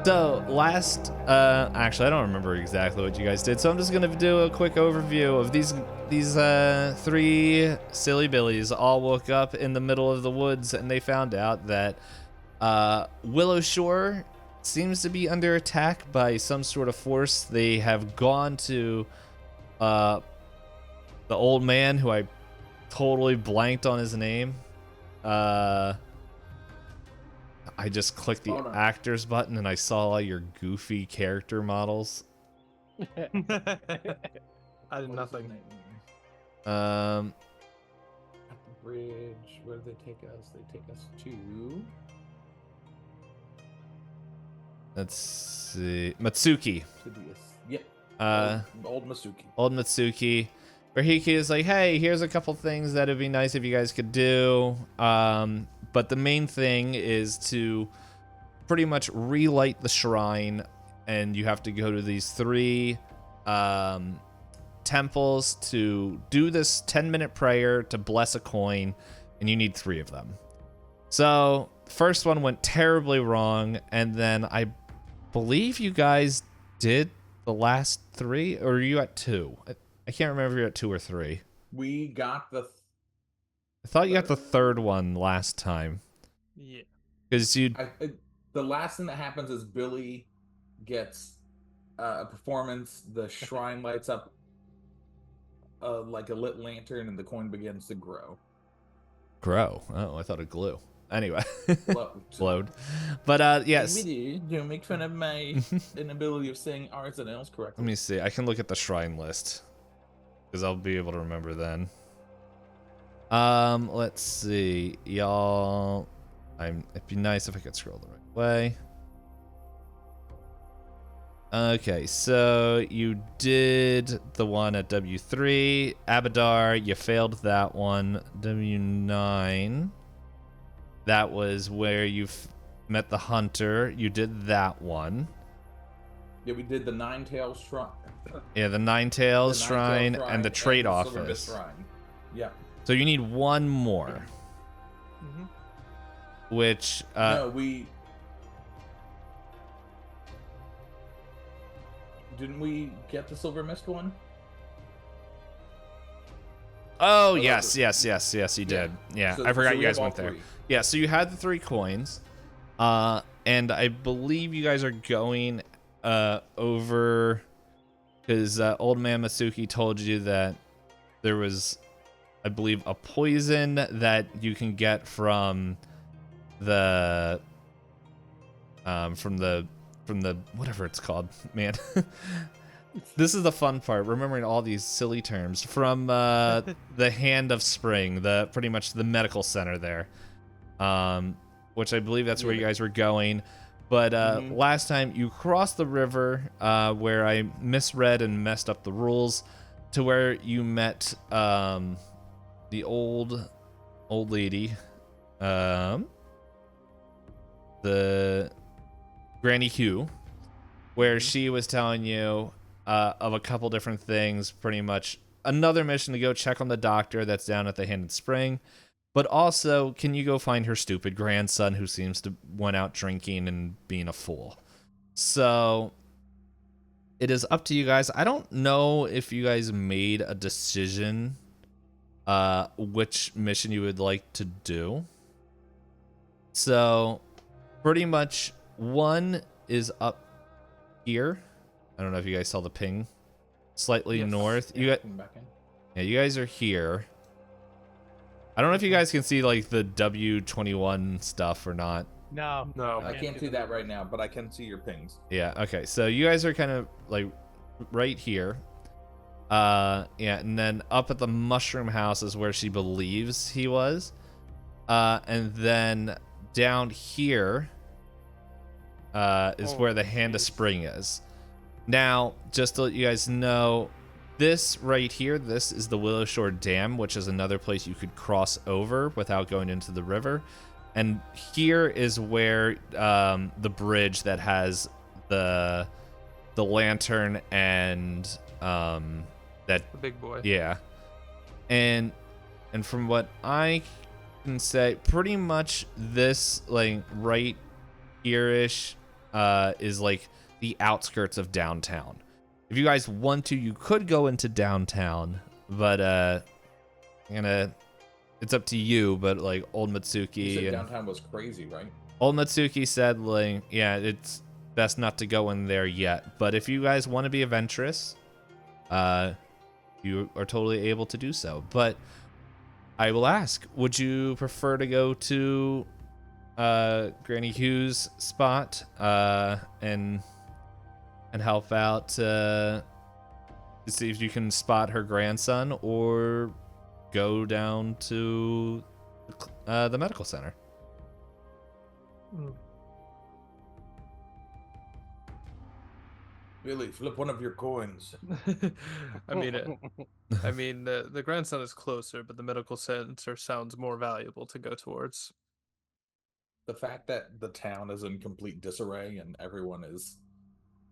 So actually, I don't remember exactly what you guys did, so I'm just gonna do a quick overview of these three silly billies. All woke up in the middle of the woods, and they found out that Willow Shore seems to be under attack by some sort of force. They have gone to the old man, who I totally blanked on his name. I just clicked the actors button and I saw all your goofy character models. I did nothing. At the bridge, where do they take us? They take us to... Let's see. Matsuki. Yep. Old Matsuki. Old Matsuki. Where he is like, hey, here's a couple things that would be nice if you guys could do. But the main thing is to pretty much relight the shrine, and you have to go to these three temples to do this 10-minute prayer to bless a coin, and you need 3 of them. So first one went terribly wrong, and then I believe you guys did the last 3, or are you at 2? I can't remember if you're at 2 or 3. We got the... I thought you got the 3rd one last time. Yeah. Because the last thing that happens is Billy gets a performance, the shrine lights up like a lit lantern, and the coin begins to grow. Grow? Oh, I thought it glue. Anyway. Glowed. But yes. Don't make fun of my inability of saying R's and L's correctly. Let me see. I can look at the shrine list, because I'll be able to remember then. Let's see, y'all. It'd be nice if I could scroll the right way. Okay, so you did the one at W3. Abadar, you failed that one. W9. That was where you met the hunter. You did that one. Yeah, we did the Nine-Tails Shrine. Yeah, the Nine-Tails Shrine and the trade office. Yeah. So you need one more. Which no, we didn't we get the Silver Mist one? Oh, yes, you did. Yeah, so, I forgot so you guys went there. 3. Yeah, so you had the 3 coins. And I believe you guys are going over, because old man Masuki told you that there was, I believe, a poison that you can get from the whatever it's called, man. This is the fun part, remembering all these silly terms from the Hand of Spring, pretty much the medical center there, which I believe that's where you guys were going. But last time you crossed the river, where I misread and messed up the rules, to where you met the old lady, the Granny Hugh, where she was telling you of a couple different things, pretty much another mission to go check on the doctor that's down at the Hand of Spring, but also, can you go find her stupid grandson who seems to went out drinking and being a fool? So it is up to you guys. I don't know if you guys made a decision which mission you would like to do. So pretty much one is up here. I don't know if you guys saw the ping. Slightly north. Yeah, you guys are here. I don't know if you guys can see like the W21 stuff or not. No. I can't see that right now, but I can see your pings. Yeah, okay. So you guys are kind of like right here. Yeah, and then up at the mushroom house is where she believes he was. And then down here is where the Hand of Spring is. Now, just to let you guys know, this right here, this is the Willow Shore Dam, which is another place you could cross over without going into the river. And here is where the bridge that has the lantern and the big boy. Yeah. And from what I can say, pretty much this like right here-ish is like the outskirts of downtown. If you guys want to, you could go into downtown, but it's up to you. But like old Mitsuki, You said downtown was crazy, right? old Mitsuki said, like, yeah, it's best not to go in there yet. But if you guys want to be adventurous, you are totally able to do so. But I will ask, would you prefer to go to Granny Hugh's spot and help out to see if you can spot her grandson, or go down to the medical center? Billy, flip one of your coins. I mean, the grandson is closer, but the medical center sounds more valuable to go towards. The fact that the town is in complete disarray and everyone is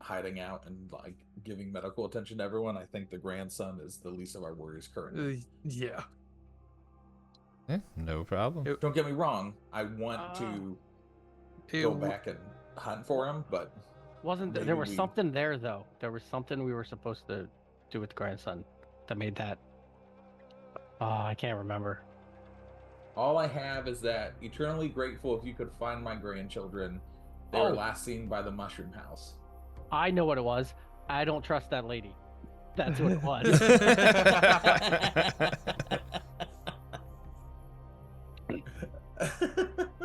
hiding out and like giving medical attention to everyone, I think the grandson is the least of our worries currently. Yeah. No problem. Don't get me wrong, I want to go back and hunt for him, but there was something there though. There was something we were supposed to do with the grandson that made that. I can't remember. all I have is that eternally grateful if you could find my grandchildren. They were last seen by the mushroom house. I know what it was. I don't trust that lady. That's what it was.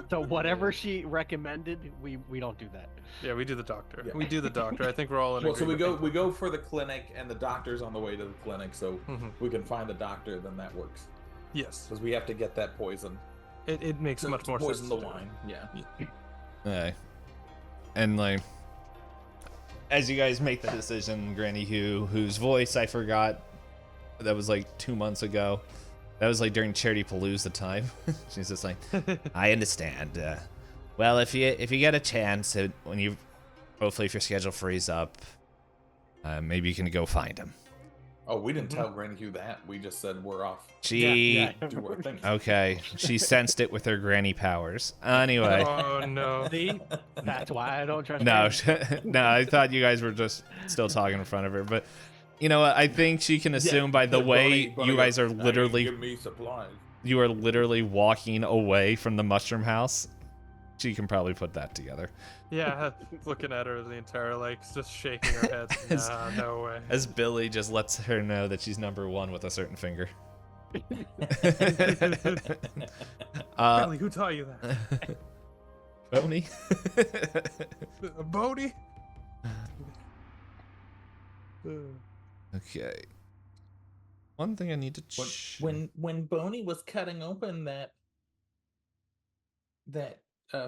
So whatever she recommended, we don't do that. Yeah, we do the doctor. Yeah. We do the doctor. I think we're all in Well, so agreement. we go for the clinic, and the doctor's on the way to the clinic, so we can find the doctor. Then that works Yes, because we have to get that poison. it makes much more sense. Poison the to do it. wine. Yeah. Okay. And like, as you guys make the decision, Granny Hugh, whose voice I forgot, that was like 2 months ago. That was like during Charity Palooza time. She's just like, I understand. Well, if you get a chance, when you, hopefully if your schedule frees up, maybe you can go find him. Oh, we didn't tell Granny Hugh that. We just said we're off. She Do our thing. okay. She sensed it with her granny powers. Anyway. Oh no. See? That's why I don't trust No, her. no, I thought you guys were just still talking in front of her, but you know what? I think she can assume by the way Bunny you guys goes, are "Now literally give me supplies." you are literally walking away from the mushroom house. She can probably put that together. Yeah, looking at her the entire like just shaking her head. Nah, no way. As Billy just lets her know that she's number one with a certain finger. Billy, who taught you that? Boney. Bodie? Okay. One thing I need to When Boney was cutting open that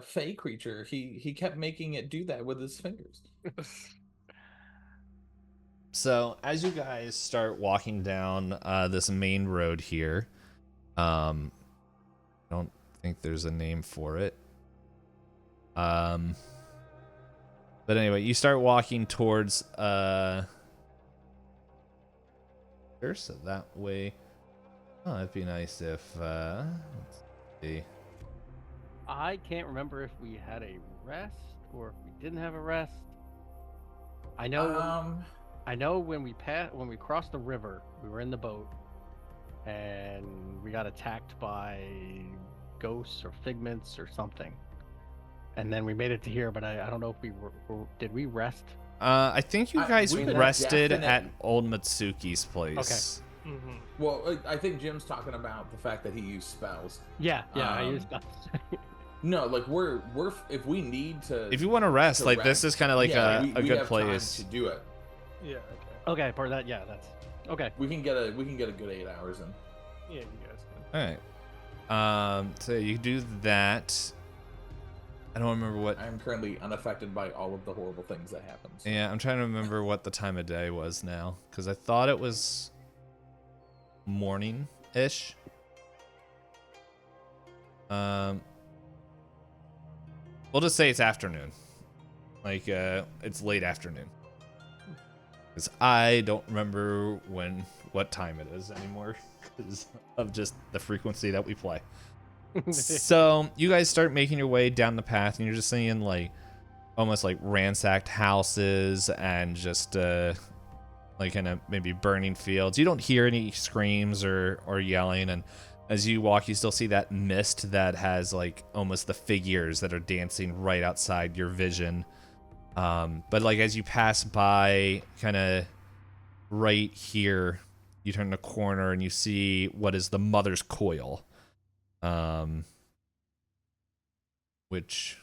fey creature, he kept making it do that with his fingers. So as you guys start walking down this main road here, I don't think there's a name for it. But anyway, you start walking towards so that way. Oh, it'd be nice if let's see. I can't remember if we had a rest or if we didn't have a rest. I know when we crossed the river, we were in the boat and we got attacked by ghosts or figments or something. And then we made it to here, but I don't know if we did we rest? I think you guys we've been rested at definite- old Mitsuki's place. Mm-hmm. Well, I think Jim's talking about the fact that he used spells. Yeah, I Um, used No, like we're if we need to. If you want to rest, to like rest, this is kind of like yeah, a we good have place. time to do it. Yeah, Okay, for that, yeah, that's okay. We can get a good 8 hours in. okay. Yeah, you guys can. All right. So you do that. I don't remember what. I am currently unaffected by all of the horrible things that happen. So. Yeah, I'm trying to remember what the time of day was now, because I thought it was morning-ish. We'll just say it's afternoon. Like, it's late afternoon. Because I don't remember what time it is anymore, because of just the frequency that we play. So you guys start making your way down the path, and you're just seeing like, almost like ransacked houses and just like kind of maybe burning fields. You don't hear any screams or yelling, and as you walk, you still see that mist that has like almost the figures that are dancing right outside your vision. But like as you pass by, kind of right here, you turn the corner and you see what is the Mother's Coil, which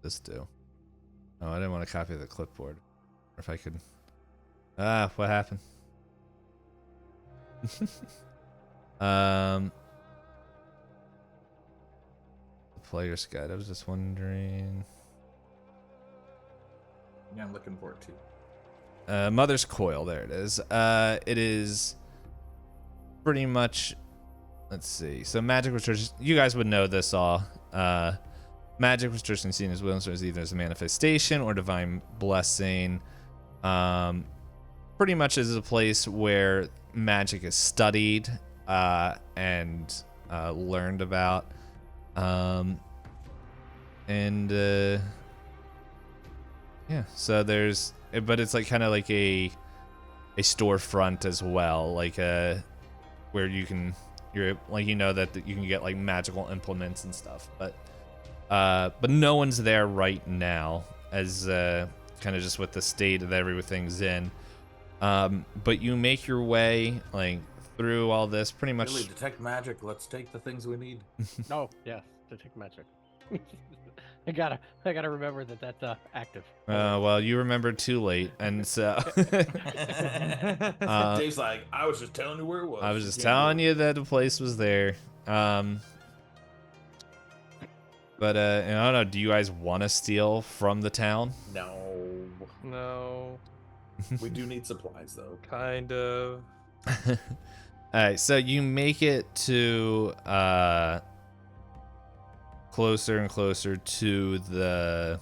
this do. Oh, I didn't want to copy the clipboard. Or if I could. What happened? The player's guide. I was just wondering. Yeah, I'm looking for it too. Mother's Coil. There it is. It is pretty much. Let's see. So magic research. You guys would know this all. Magic research and seen as well as either as a manifestation or divine blessing. Pretty much is a place where magic is studied and learned about. Yeah, so there's, but it's like kind of like a storefront as well, like where you can, you're like, you know, that you can get like magical implements and stuff, but no one's there right now, as kind of just with the state that everything's in. But you make your way like through all this pretty much. Really, detect magic. Let's take the things we need. Oh yes, detect magic. I gotta remember that that's active. Well, you remembered too late, and so Dave's like, I was just telling you where it was. I was just telling you that the place was there. But I don't know. Do you guys want to steal from the town? No. No, We do need supplies though. kind of. All right, so you make it to closer and closer to the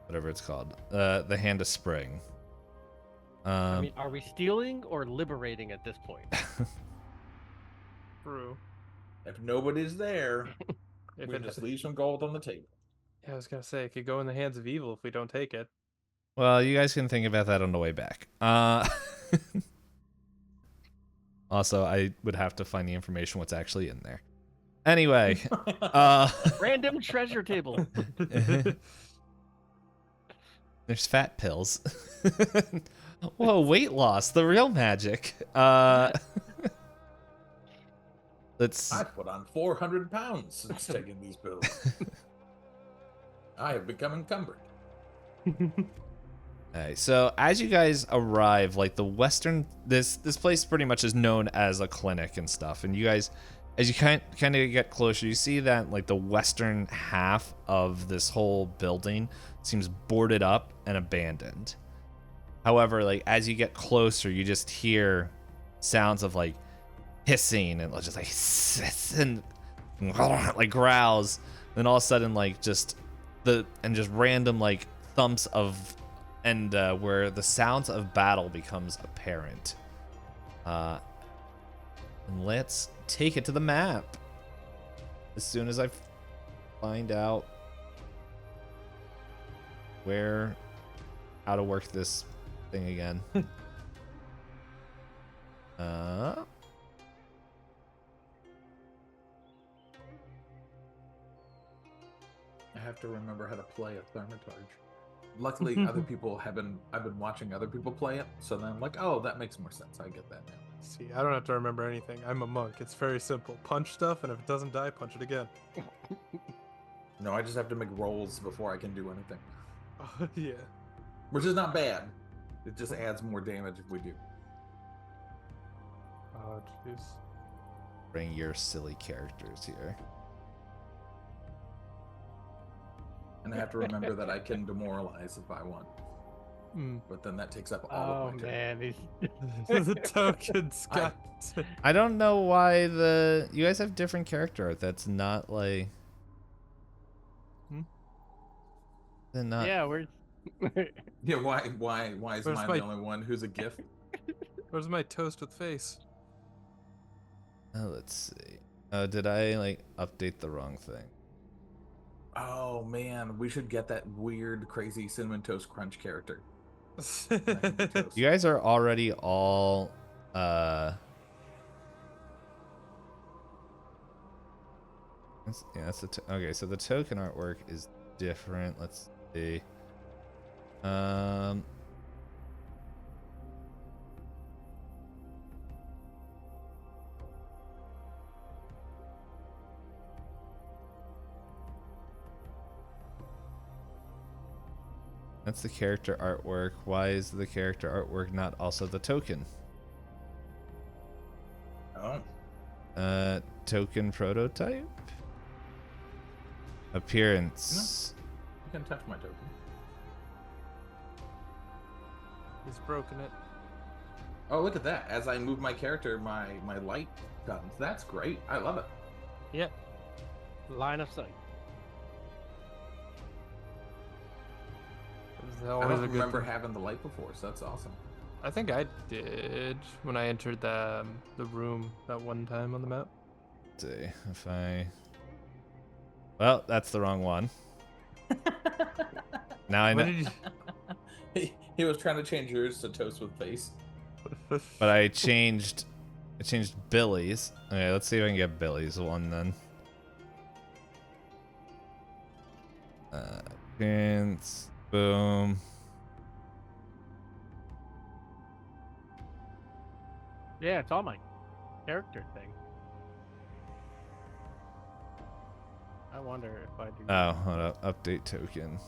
whatever it's called, the Hand of Spring. I mean, are we stealing or liberating at this point? True. If nobody's there, If we it, just leave some gold on the table. yeah, I was gonna say it could go in the hands of evil if we don't take it. Well, you guys can think about that on the way back. Also, I would have to find the information what's actually in there. Anyway, Random treasure table. there's fat pills. Whoa, weight loss, the real magic. Let's. I put on 400 pounds since taking these pills. I have become encumbered. Alright, so as you guys arrive, like the western, this place pretty much is known as a clinic and stuff, and you guys, as you kind of get closer, you see that like the western half of this whole building seems boarded up and abandoned. However, like as you get closer, you just hear sounds of like hissing and just like hiss and like growls. Then all of a sudden, like just random like thumps of. And where the sounds of battle becomes apparent. And let's take it to the map. As soon as I find out how to work this thing again. I have to remember how to play a Thermitarge. Luckily, I've been watching other people play it, so then I'm like, oh, that makes more sense. I get that now. See, I don't have to remember anything. I'm a monk. It's very simple. Punch stuff, and if it doesn't die, punch it again. No, I just have to make rolls before I can do anything. Yeah. Which is not bad. It just adds more damage if we do. Oh, jeez. Bring your silly characters here. And I have to remember that I can demoralize if I want. But then that takes up all of my turn. Man, The tokens got. I don't know why you guys have different character art. That's not like. Yeah, we're. Yeah, why is Where's mine my- the only one who's a gift? Where's my toast with face? Let's see. Did I like update the wrong thing? Oh man, we should get that weird, crazy cinnamon toast crunch character. That could be toast. You guys are already all that's the okay. So the token artwork is different. Let's see. That's the character artwork. Why is the character artwork not also the token? Oh. Token prototype? Appearance. You can touch my token. He's broken it. Oh, look at that. As I move my character, my light comes. That's great. I love it. Yeah. Line of sight. I don't remember having the light before, so that's awesome. I think I did when I entered the room that one time on the map. Let's see if I. Well, that's the wrong one. Now I know. He was trying to change yours to toast with face. But I changed Billy's. Okay, let's see if I can get Billy's one then. Appearance. Boom. Yeah, it's all my character thing. I wonder if I do. Oh, hold up. Update token.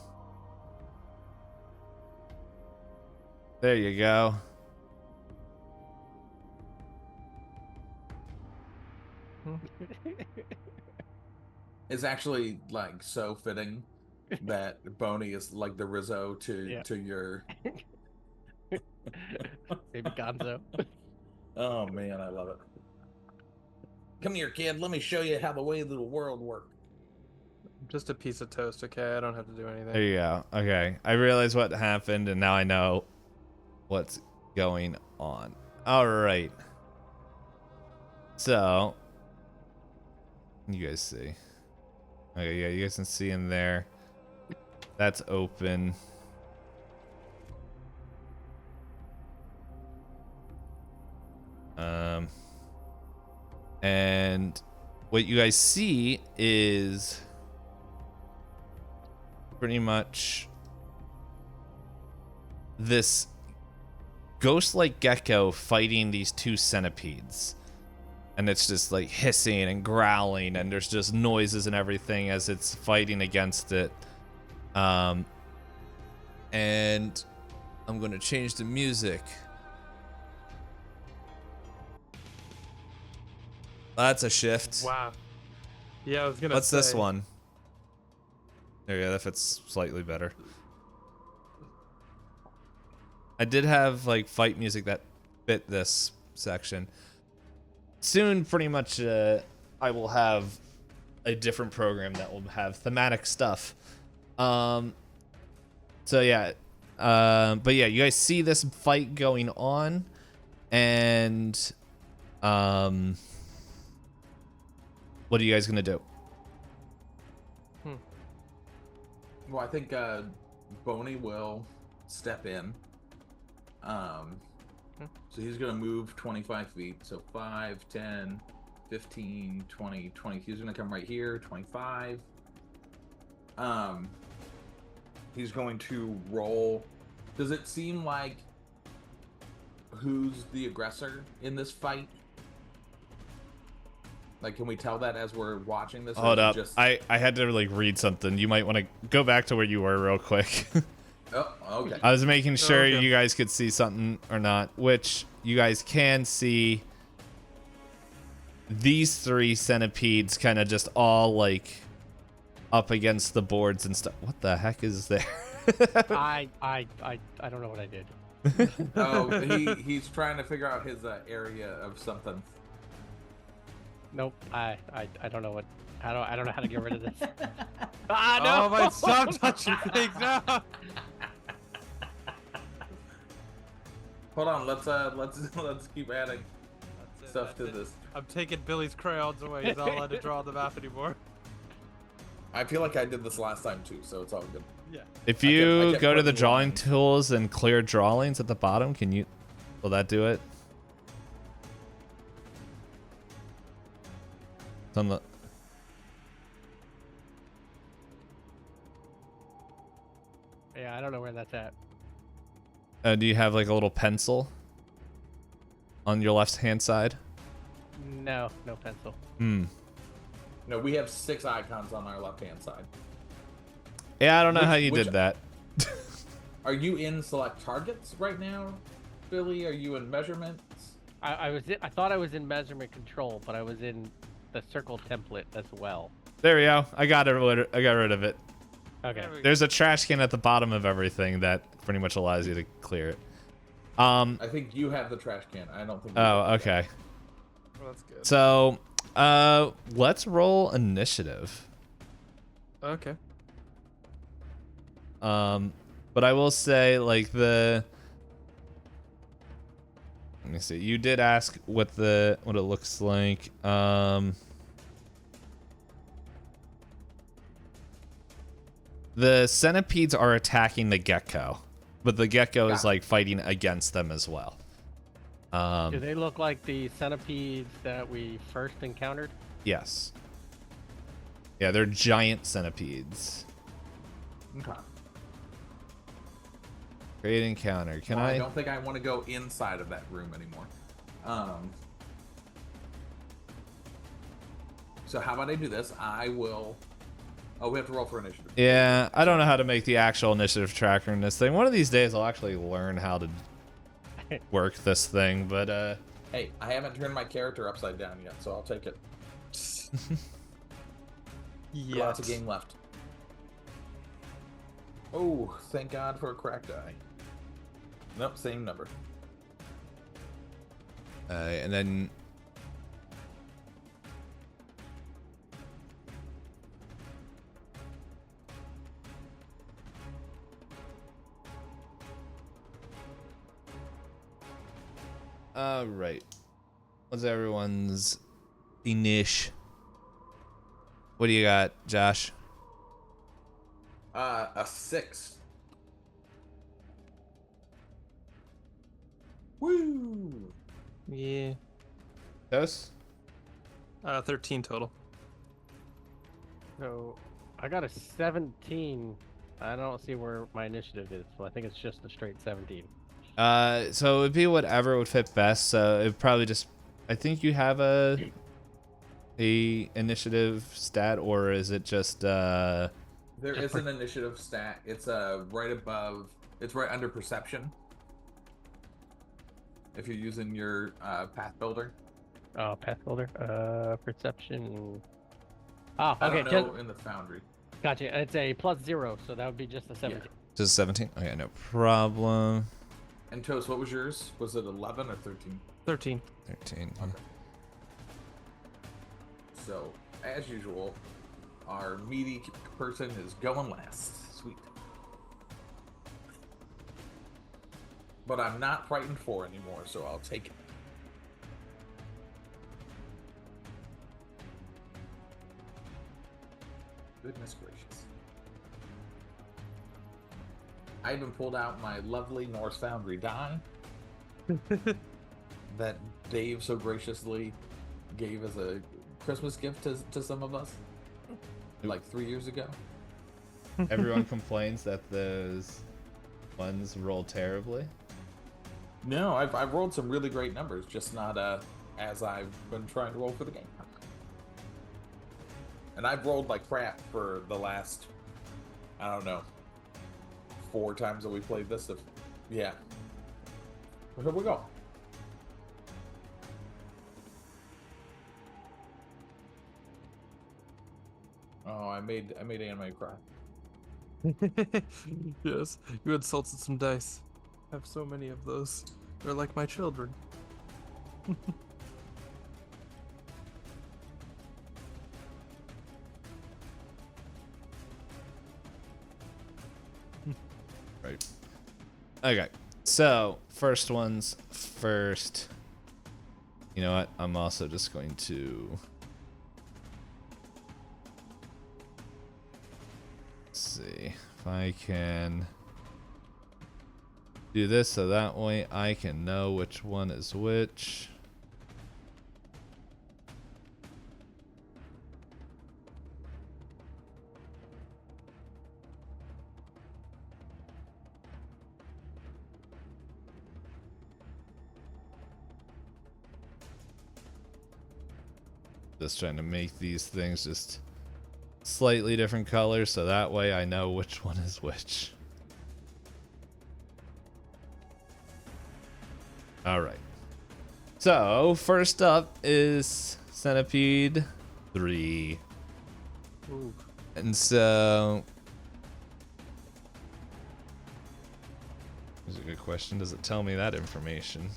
There you go. It's actually like so fitting that Boney is like the Rizzo to your Baby Gonzo. Oh man, I love it. Come here, kid. Let me show you how the way of the world works. Just a piece of toast, okay? I don't have to do anything. There you go. Okay. I realized what happened and now I know what's going on. All right. So, you guys see. Okay, yeah, you guys can see in there. That's open. And what you guys see is pretty much this ghost-like gecko fighting these two centipedes. And it's just like hissing and growling, and there's just noises and everything as it's fighting against it. And I'm going to change the music. That's a shift. Wow. Yeah, I was gonna What's say. this one? There you go, that fits slightly better. I did have like fight music that fit this section. Soon, pretty much, I will have a different program that will have thematic stuff. So yeah, but yeah, you guys see this fight going on, and what are you guys gonna do? Well, I think Boney will step in. So he's going to move 25 feet. So 5, 10, 15, 20, 20. He's going to come right here, 25. He's going to roll. Does it seem like who's the aggressor in this fight? Like, can we tell that as we're watching this? Hold up. Just... I had to like read something. You might want to go back to where you were real quick. Oh, okay. I was making sure okay. you guys could see something or not, which you guys can see. These 3 centipedes kind of just all like up against the boards and stuff. What the heck is there? I don't know what I did. Oh, he's trying to figure out his area of something. Nope. I don't know what. I don't know how to get rid of this. Ah, no! Oh my! Stop touching things now. Hold on, let's keep adding stuff to this. I'm taking Billy's crayons away. He's not allowed to draw on the map anymore. I feel like I did this last time too, so it's all good. Yeah. If you I kept go to the putting drawing lines. tools and clear drawings at the bottom, will that do it? It's on the. Yeah, I don't know where that's at. Do you have like a little pencil on your left hand side? No, no pencil. Hmm. No, we have 6 icons on our left-hand side. Yeah, I don't know Which- how you which- did that. Are you in select targets right now, Billy? Are you in measurements? I thought I was in measurement control, but I was in the circle template as well. There we go. I got rid of it. Okay. There we go. There's a trash can at the bottom of everything that pretty much allows you to clear it. I think you have the trash can. I don't think. Oh, okay. Well, that's good. So, let's roll initiative. Okay. But I will say, like, let me see. You did ask what it looks like. The centipedes are attacking the gecko, but the gecko is Got it. like fighting against them as well. Do they look like the centipedes that we first encountered? Yes. Yeah, they're giant centipedes. Okay. Great encounter. Can I I? don't think I want to go inside of that room anymore. So how about I do this? I will. Oh, we have to roll for initiative. Yeah, I don't know how to make the actual initiative tracker in this thing. One of these days, I'll actually learn how to work this thing. But Hey, I haven't turned my character upside down yet, so I'll take it. Lots of game left. Oh, thank God for a cracked die. Nope, same number. and then. All right. What's everyone's finish? What do you got, Josh? A 6. Woo! Yeah. Toast? 13 total. So I got a 17. I don't see where my initiative is, so I think it's just a straight 17. So it would be whatever would fit best. So it probably just. I think you have a initiative stat, or is it just? There is an initiative stat. It's right above. It's right under perception. If you're using your path builder. Oh, path builder. Perception. Oh, I okay. don't know in the foundry. Gotcha. It's a +0, so that would be just a 17. Just 17? Okay, no problem. And Toast, what was yours? Was it 11 or 13? 13. 13. Okay. So, as usual, our meaty person is going last. Sweet. But I'm not frightened 4 anymore, so I'll take it. Goodness gracious. I even pulled out my lovely Norse Foundry die that Dave so graciously gave as a Christmas gift to some of us like 3 years ago. Everyone complains that those ones roll terribly. No, I've rolled some really great numbers, just not as I've been trying to roll for the game. And I've rolled like crap for the last, I don't know, 4 times that we played this. Yeah. Well, here we go. Oh, I made anime cry. Yes, you insulted some dice. I have so many of those. They're like my children. Right. Okay. So, first one's first. You know what? I'm also just going to... Let's see if I can do this so that way I can know which one is which. Just trying to make these things just slightly different colors so that way I know which one is which. Alright. So, first up is Centipede 3. Ooh. And so... That's a good question. Does it tell me that information?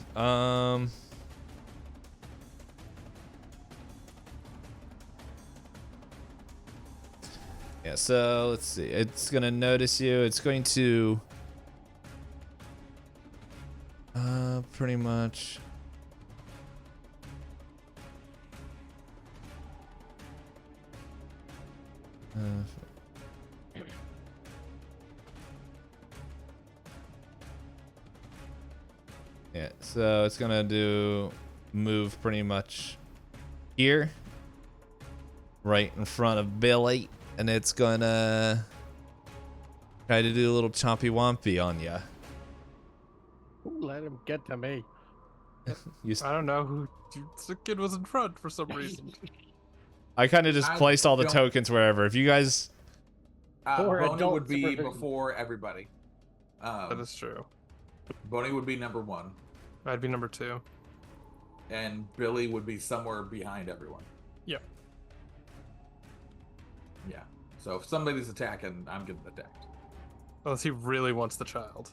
Yeah, so let's see. It's gonna notice you. It's going to pretty much yeah, so it's gonna move pretty much here, right in front of Billy. And it's gonna try to do a little chompy wompy on ya. Let him get to me. I don't know who. The kid was in front for some reason. I kind of just placed all the tokens wherever. If you guys... Boney would be before everybody. That is true. Boney would be number 1. I'd be number 2. And Billy would be somewhere behind everyone. Yep. Yeah. So if somebody's attacking, I'm getting attacked. Unless he really wants the child.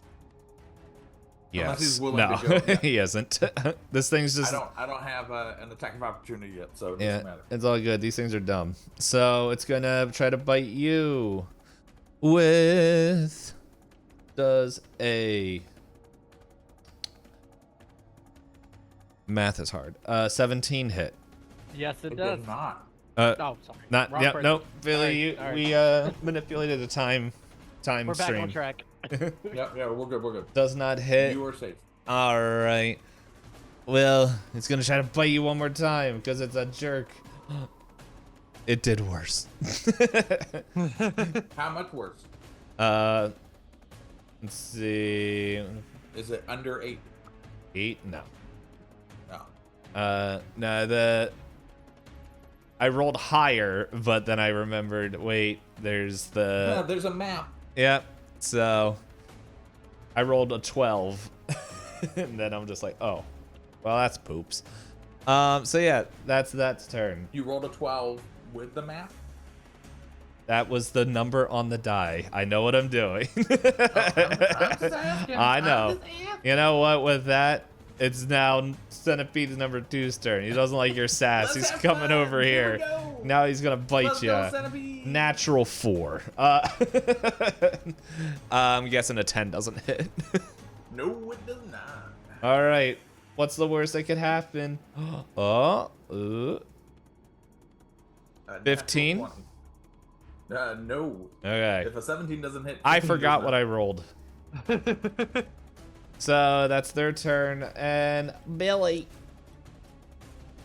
Yes. Unless he's willing No, to go. Yeah. he isn't. This thing's just... I don't have an attack of opportunity yet, so it yeah, doesn't matter. it's all good. These things are dumb. So it's gonna try to bite you with... Does a... Math is hard. 17 hit. Yes, it It does. does not. Oh, sorry. Not. Wrong Yep. person. Nope. Billy, All right. we manipulated the time We're back stream. on track. Yeah, we're good. Does not hit. You are safe. All right. Well, it's gonna try to bite you one more time because it's a jerk. It did worse. How much worse? Let's see. Is it under 8? 8? No. No. No. I rolled higher, but then I remembered. Wait, there's No, there's a map. Yep. So I rolled a 12, and then I'm just like, oh, well, that's poops. So yeah, that's turn. You rolled a 12 with the map. That was the number on the die. I know what I'm doing. I'm just asking. I know. I'm just asking. You know what? With that, it's now Centipede's number 2's turn. He doesn't like your sass. Let's He's have coming fun. over Here we here. go. Now he's gonna bite Let's you. go, Centipede. Natural 4. I'm guessing a 10 doesn't hit. No, it does not. All right. What's the worst that could happen? Oh. 15? No. Okay. If a 17 doesn't hit, I 15 forgot does what not. I rolled. So that's their turn, and Billy.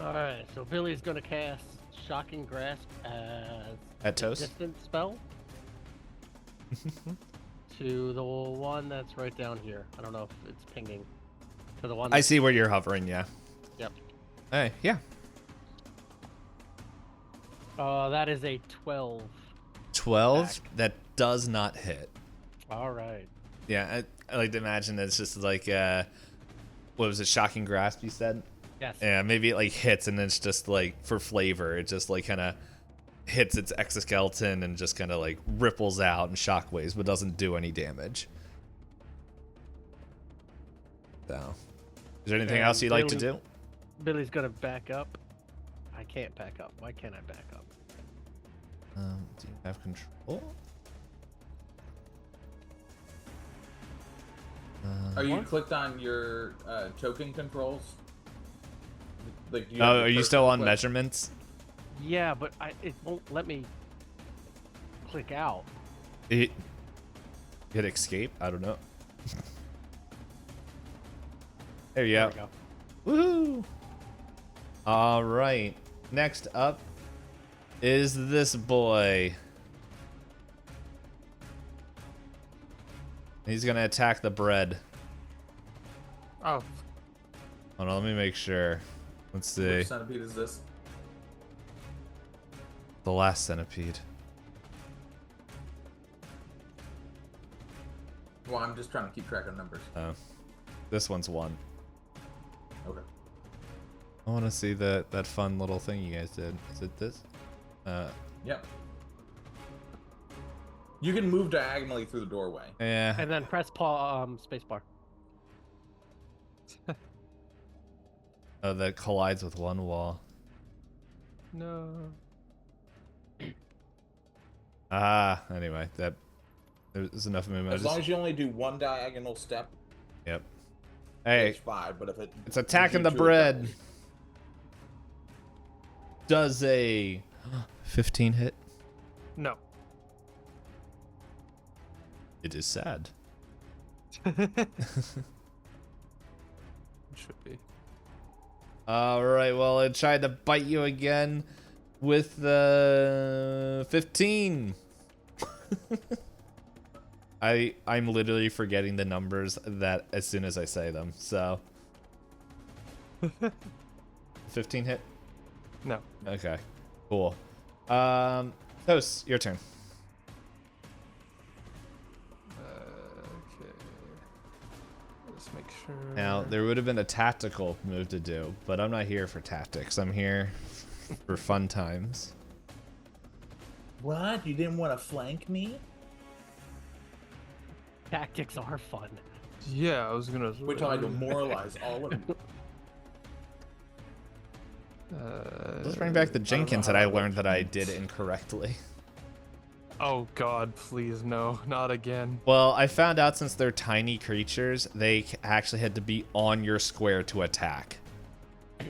All right, so Billy's gonna cast Shocking Grasp as At a Toast? distance spell to the one that's right down here. I don't know if it's pinging to the one. I see where you're hovering, yeah. Yep. Hey, yeah. That is a 12. 12? Back. That does not hit. All right. Yeah, I like to imagine it's just like, what was it, Shocking Grasp, you said? Yes. Yeah, maybe it like hits and it's just like, for flavor, it just like kind of hits its exoskeleton and just kind of like ripples out and shockwaves, but doesn't do any damage. So, is there anything And else you'd like to Billy- do? Billy's gonna back up. I can't back up. Why can't I back up? Do you have control? Are you clicked on your token controls? Like, do you Oh, have are you your still on click? measurements? Yeah, but it won't let me click out. Hit escape? I don't know. There you There go. we go. Woohoo! All right. Next up is this boy. He's gonna attack the bread. Oh, Hold on, let me make sure. Let's see. Which centipede is this? The last centipede. Well, I'm just trying to keep track of numbers. Oh, this one's 1. Okay. I want to see that fun little thing you guys did. Is it this? Yep. You can move diagonally through the doorway. Yeah. And then press spacebar. Oh, that collides with one wall. no. Anyway, there's enough movement. As long as you only do one diagonal step, Yep. Hey, it's 5. But if it's attacking the you do bread. attacks- Does a 15 hit? No. It is sad. It should be. All right. Well, it tried to bite you again with the 15. I'm literally forgetting the numbers that as soon as I say them. So 15 hit. No. Okay. Cool. Toast, your turn. Okay. Let's make sure. Now, there would have been a tactical move to do, but I'm not here for tactics. I'm here for fun times. What? You didn't want to flank me? Tactics are fun. Yeah, I was gonna. Wait till I demoralize all of you. Let's bring back the Jenkins how that I that learned that I works. did incorrectly. Oh God, please no, not again. Well, I found out since they're tiny creatures, they actually had to be on your square to attack.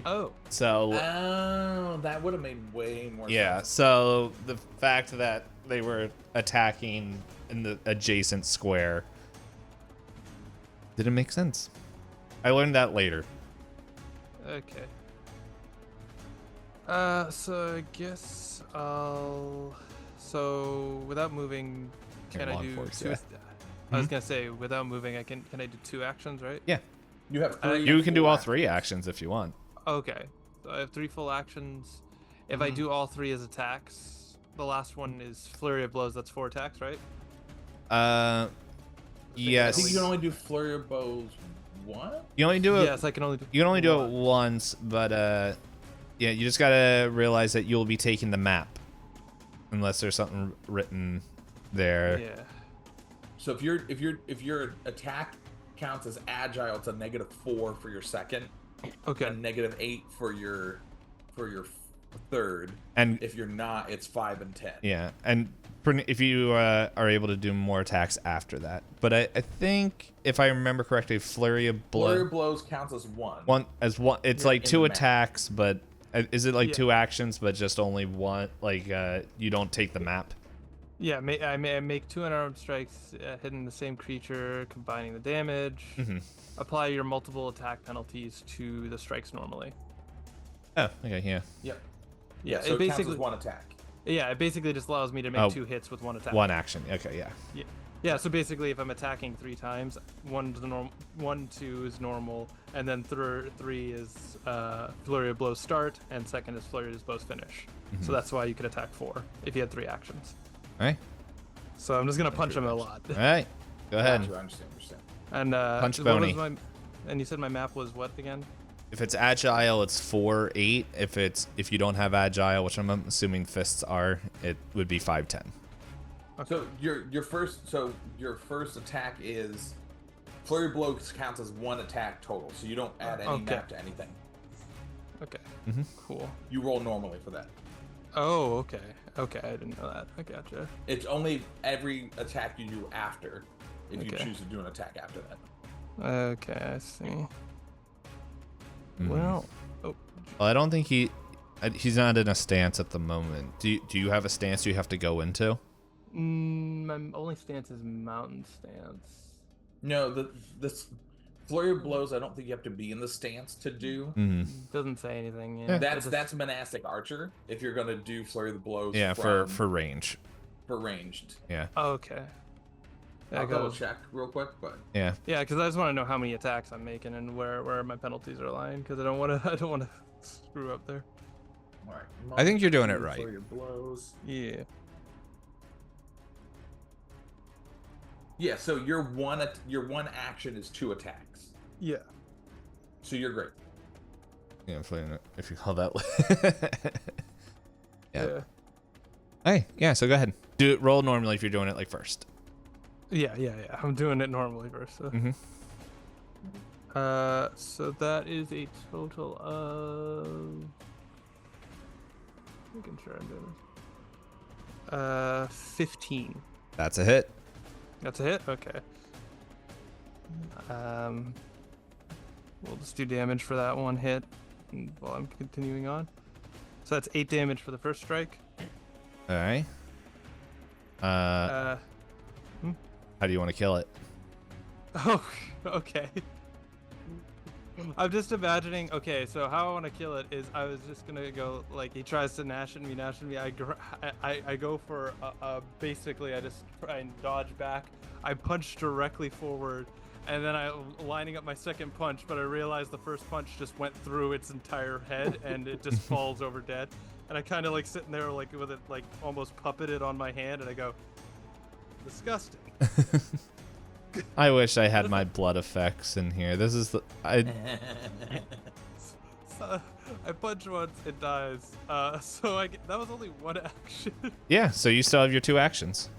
Oh. So, Oh, that would have made way more yeah, sense. so the fact that they were attacking in the adjacent square didn't make sense. I learned that later. Okay. So I guess I'll. So without moving, can I long do forks, two? yeah. I was gonna say without moving, can I do 2 actions, right? Yeah. You have 3. You can do full all actions. 3 actions if you want. Okay. So I have 3 full actions. If I do all 3 as attacks, the last one is flurry of blows. That's 4 attacks, right? I Yes. think you can only do flurry of bows. What? You only do it. Yes, I can only do. You can only do it one. once, but yeah, you just gotta realize that you'll be taking the map, unless there's something written there. Yeah. So if your attack counts as agile, it's a -4 for your second, Okay. and -8 for your third. And If you're not, it's 5 and 10. yeah, and if you are able to do more attacks after that, but I think if I remember correctly, flurry of Flurry of blow blows counts as one. It's You're like in 2 the map. attacks, but is it like Yeah. 2 actions, but just only one? Like you don't take the map. Yeah, I make 2 unarmed strikes, hitting the same creature, combining the damage. Mhm. Apply your multiple attack penalties to the strikes normally. Oh, okay, yeah. Yep. Yeah, Yeah, so it it counts basically as one attack. Yeah, it basically just allows me to make Oh, 2 hits with 1 attack. One action. Okay, yeah. Yeah, so basically, if I'm attacking 3 times, 1, 2 is normal, and then 3 is flurry of blows start, and second is flurry of blows finish. So that's why you could attack 4 if you had 3 actions. All right. So I'm just gonna punch him a lot. All right. Go ahead. Gotcha, I understand. And Punch what was Boney. and you said my map was what again? If it's agile, it's 4-8. If you don't have agile, which I'm assuming fists are, it would be 5-10. So your first attack is flurry of blows counts as 1 attack total, so you don't add any Okay. map to anything. Okay. Mhm. Cool. You roll normally for that. Oh, okay. Okay, I didn't know that. I gotcha. It's only every attack you do after, if you Okay. choose to do an attack after that. Okay, I see. Mhm. Well, Well, I don't think he's not in a stance at the moment. Do you have a stance you have to go into? my only stance is mountain stance. No, this flurry of blows. I don't think you have to be in the stance to do. Doesn't say anything. Yeah. Yeah, That's monastic archer. If you're gonna do flurry of the blows, Yeah, from, for range. for ranged. Yeah. Okay. Yeah, I'll double check real quick, but Yeah. Yeah, because I just want to know how many attacks I'm making and where my penalties are lying. Because I don't want to screw up there. all right. I think you're doing it right. Flurry of blows. Yeah. Yeah. So your one action is 2 attacks. Yeah. So you're great. Yeah, if you call that. Yeah. Yeah. Hey, yeah. So go ahead. Do it. Roll normally if you're doing it like first. Yeah. I'm doing it normally first. So. Mm-hmm. So that is a total of. Making sure I'm doing this. 15. That's a hit. That's a hit. Okay. We'll just do damage for that one hit while I'm continuing on. So that's 8 damage for the first strike. All right. How do you want to kill it? Oh, okay. I'm just imagining. Okay, so how I want to kill it is I was just gonna go like he tries to gnash at me. I go for basically I just try and dodge back. I punch directly forward, and then I lining up my second punch, but I realize the first punch just went through its entire head and it just falls over dead. And I kind of like sitting there like with it like almost puppeted on my hand, and I go, disgusting. I wish I had my blood effects in here. This is I punch once, it dies. So that was only one action. Yeah, so you still have your 2 actions.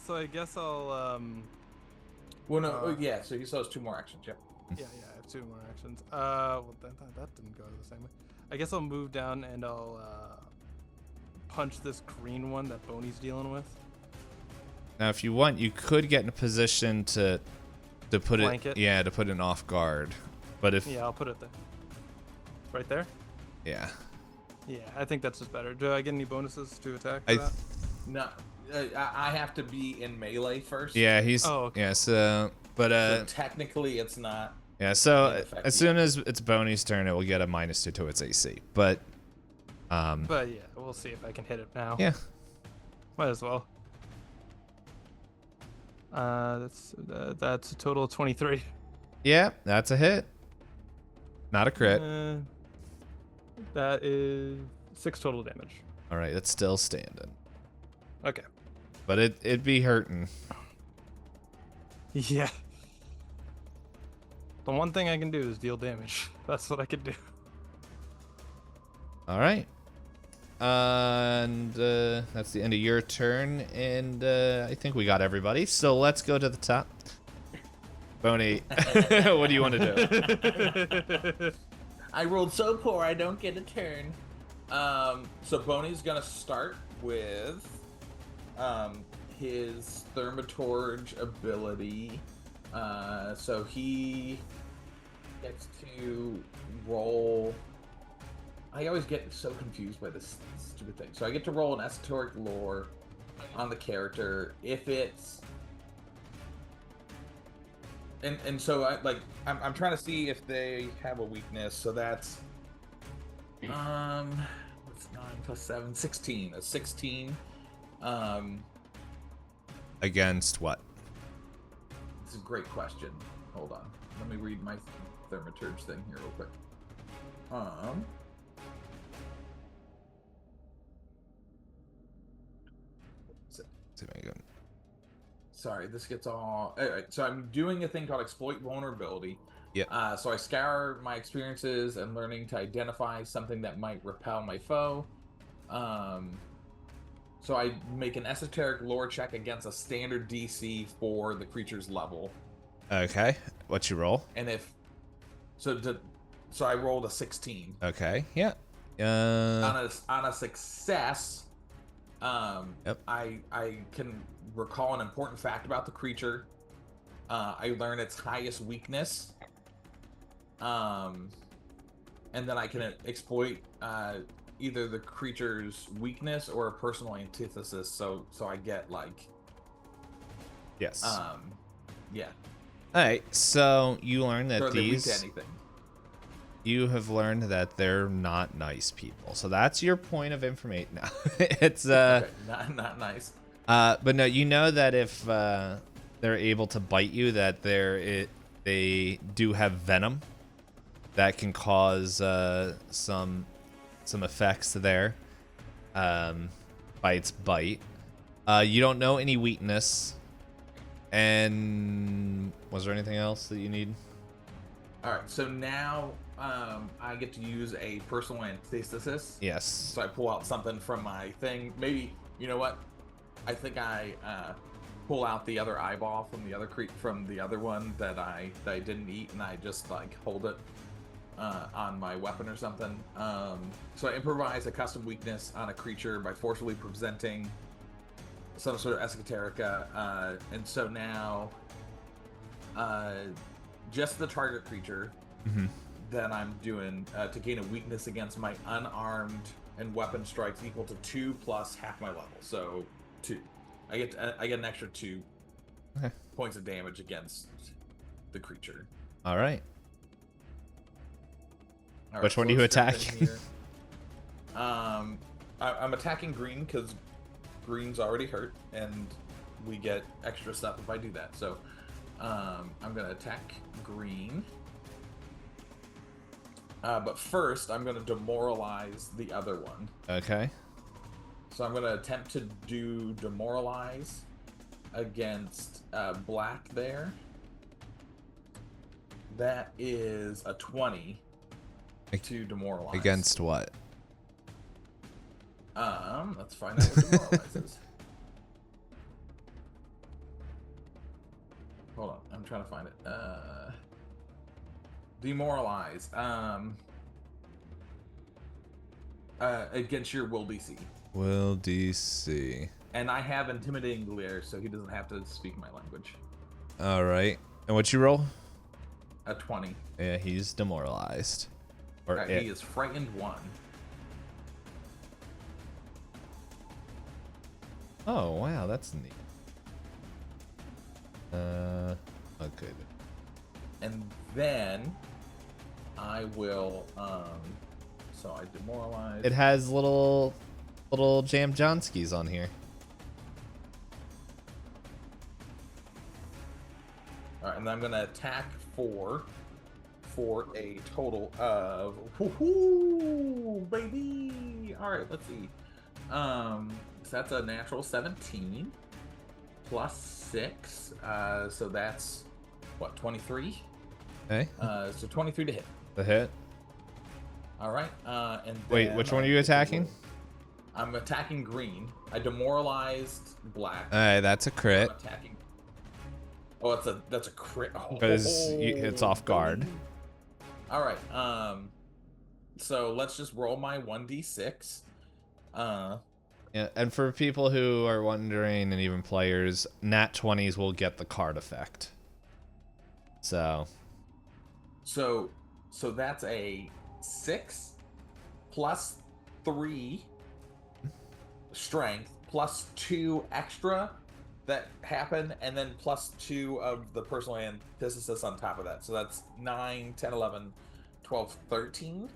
So I guess I'll Well, no. Yeah. So he still has 2 more actions. Yep. yeah, I have 2 more actions. Well that didn't go the same way. I guess I'll move down and I'll punch this green one that Boney's dealing with. Now, if you want, you could get in a position to put Flank it? Yeah, to put it off guard. But if Yeah, I'll put it there. Right there? yeah, Yeah, I think that's just better. Do I get any bonuses to attack for that? No, I have to be in melee first. yeah, he's Oh, okay. yeah. So, but So technically, it's not. yeah. So affect as you. soon as it's Boney's turn, it will get a -2 to its AC. But But yeah, we'll see if I can hit it now. yeah. Might as well. That's a total of 23. Yeah, that's a hit. Not a crit. That is 6 total damage. All right, it's still standing. Okay. But it'd be hurting. Yeah. The one thing I can do is deal damage. That's what I can do. All right. And that's the end of your turn, and I think we got everybody. So let's go to the top. Boney, what do you want to do? I rolled so poor, I don't get a turn. So Boney's gonna start with his Thermatorge ability. So he gets to roll. I always get so confused by this stupid thing. So I get to roll an esoteric lore on the character if it's, and so I'm trying to see if they have a weakness. So that's what's 9 plus 7, 16. A 16. Against what? This is a great question. Hold on. Let me read my Thermaturge thing here real quick. See if I can- Sorry, this gets all. Alright, so I'm doing a thing called exploit vulnerability. Yeah. So I scour my experiences and learning to identify something that might repel my foe. So I make an esoteric lore check against a standard DC for the creature's level. Okay. What's your roll? And if so I rolled a 16. Okay. Yeah. On a success, Yep. I can recall an important fact about the creature. I learn its highest weakness. And then I can exploit either the creature's weakness or a personal antithesis. So I get like. Yes. Yeah. All right. So you learn that So are they weak to these. anything? You have learned that they're not nice people. So that's your point of information. No, it's Okay, not nice. but no, you know that if they're able to bite you, that they do have venom that can cause some effects there by its bite. You don't know any weakness. And was there anything else that you need? All right, so now I get to use a personal antithesis. Yes. So I pull out something from my thing. Maybe, you know what? I think I pull out the other eyeball from the other one that I didn't eat, and I just like hold it on my weapon or something. So I improvise a custom weakness on a creature by forcibly presenting some sort of esoterica, and so now just the target creature that I'm doing to gain a weakness against my unarmed and weapon strikes equal to 2 plus half my level. So 2. I get an extra 2 points of damage against the creature. All right. All right, Which one so are you let's jump in attacking? here. I'm attacking green because green's already hurt, and we get extra stuff if I do that. So I'm gonna attack green. But first, I'm going to demoralize the other one. Okay. So I'm going to attempt to do demoralize against black there. That is a 20 to demoralize. Against what? Let's find out what demoralize is. Hold on, I'm trying to find it. Demoralize. Against your will DC. Will DC. And I have intimidating glare, so he doesn't have to speak my language. All right. And what'd you roll? A 20. Yeah, he's demoralized. Or He is frightened 1. Oh wow, that's neat. Okay. And then I will so I demoralize. It has little Jam Johnskis on here. Alright, and then I'm gonna attack for a total of woohoo, baby. Alright, let's see. So that's a natural 17 plus 6. So that's what, 23? Okay. So 23 to hit. The hit. All right. And wait, then which one are you attacking? I'm attacking green. I demoralized black. All right, that's a crit. I'm attacking. Oh, that's a crit. Because it's off guard. All right. So let's just roll my 1d6. Yeah, and for people who are wondering, and even players, nat 20s will get the card effect. So that's a 6 plus 3 strength plus 2 extra that happen, and then plus 2 of the personal antithesis on top of that. So that's 9, 10, 11, 12, 13.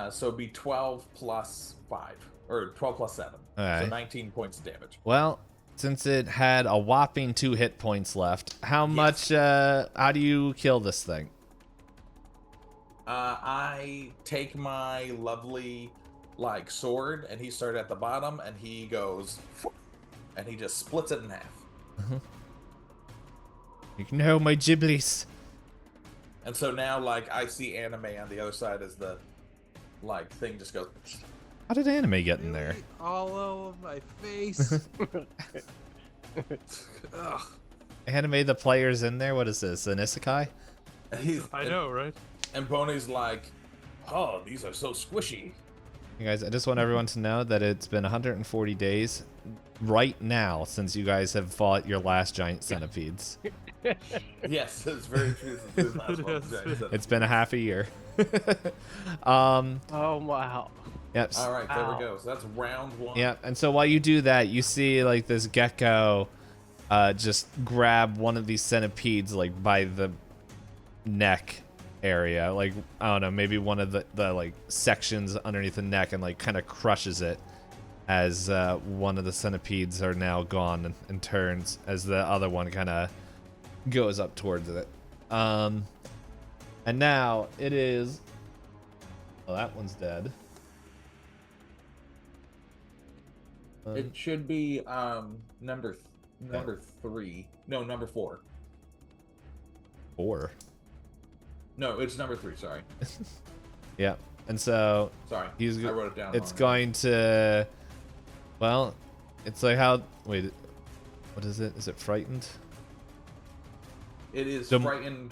So it'd be 12 plus 5, or 12 plus 7. All right. So 19 points of damage. Well, since it had a whopping 2 hit points left, how much, how do you kill this thing? I take my lovely, like, sword, and he started at the bottom, and he goes, and he just splits it in half. You can know my giblies. And so now, like, I see anime on the other side as the, like, thing just goes. How did anime get in there? All over my face. Ugh. Anime, the player's in there? What is this, an isekai? I know, right? And Pony's like, oh, these are so squishy. You guys, I just want everyone to know that it's been 140 days right now since you guys have fought your last giant centipedes. Yes, it's very true. Since the last one, Jack said It's it. been a half a year. Oh wow. Yep. All right, there Ow. we go. So that's round one. Yeah, and so while you do that, you see like this gecko just grab one of these centipedes like by the neck area, like I don't know, maybe one of the like sections underneath the neck, and like kind of crushes it as one of the centipedes are now gone and turns as the other one kind of goes up towards it. And now it is. Well, that one's dead. It should be number 3. No, number 4. 4. No, it's number 3. Sorry. Yeah, and so Sorry. he's. I wrote it down. It's wrong. going to. Well, it's like how. Wait, what is it? Is it frightened? It is The- frightened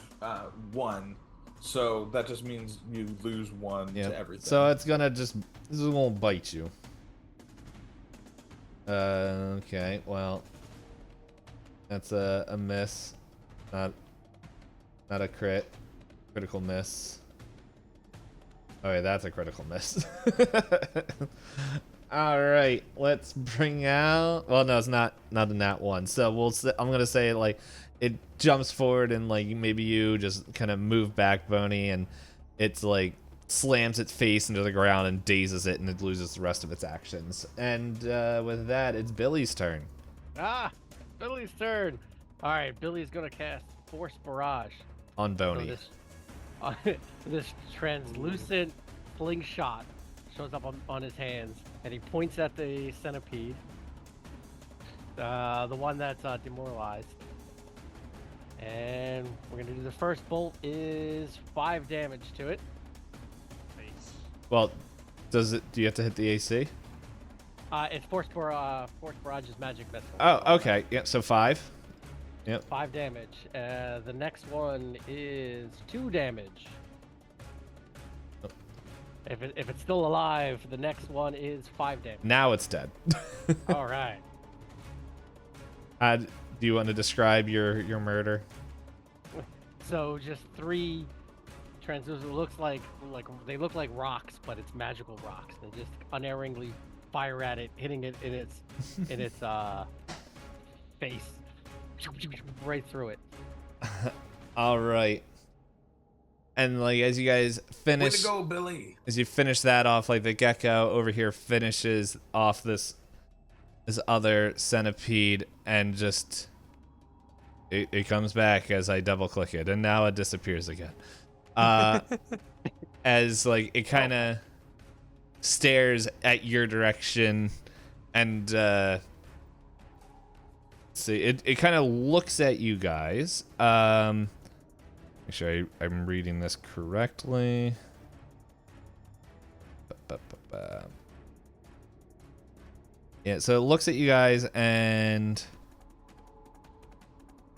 1, so that just means you lose 1 Yeah. to everything. So it's gonna just. This is gonna bite you. Okay. Well, that's a miss. Not a crit. Critical miss. Oh wait, that's a critical miss. All right, let's bring out. Well, no, it's not a nat 1. So I'm gonna say like it jumps forward and like maybe you just kind of move back, Boney, and it's like slams its face into the ground and dazes it, and it loses the rest of its actions. And with that, it's Billy's turn. Ah, Billy's turn. All right, Billy's gonna cast Force Barrage. On So Boney. this translucent slingshot shows up on his hands, and he points at the centipede, the one that's demoralized. And we're gonna do the first bolt is 5 damage to it. Well, do you have to hit the AC? It's Force Barrage's magic missile. Oh, okay. Yeah, so 5. Yep. 5 damage. The next one is 2 damage. Oh. If it's still alive, the next one is 5 damage. Now it's dead. All right. Do you want to describe your murder? So just 3 translucent. Looks like they look like rocks, but it's magical rocks. They just unerringly fire at it, hitting it in its face, right through it. All right. And like as you guys Way finish, to go, Billy. as you finish that off, like the gecko over here finishes off this other centipede, and just it comes back as I double click it, and now it disappears again. As like it kind of stares at your direction, and see it kind of looks at you guys. Make sure I'm reading this correctly. Yeah, so it looks at you guys, and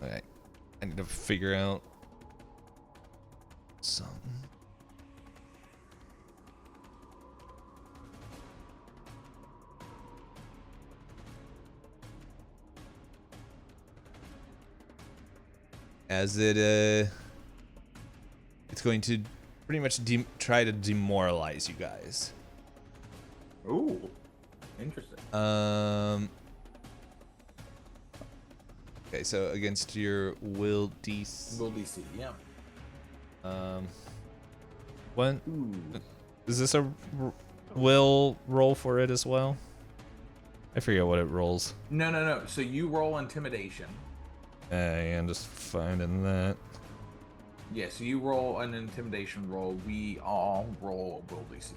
okay, I need to figure out something. As it's going to pretty much try to demoralize you guys. Ooh, interesting. Okay, so against your will DC. Will DC, yeah. When Ooh. is this a will roll for it as well? I forget what it rolls. No. So you roll intimidation. I'm just finding that. Yeah, so you roll an intimidation roll. We all roll will DC.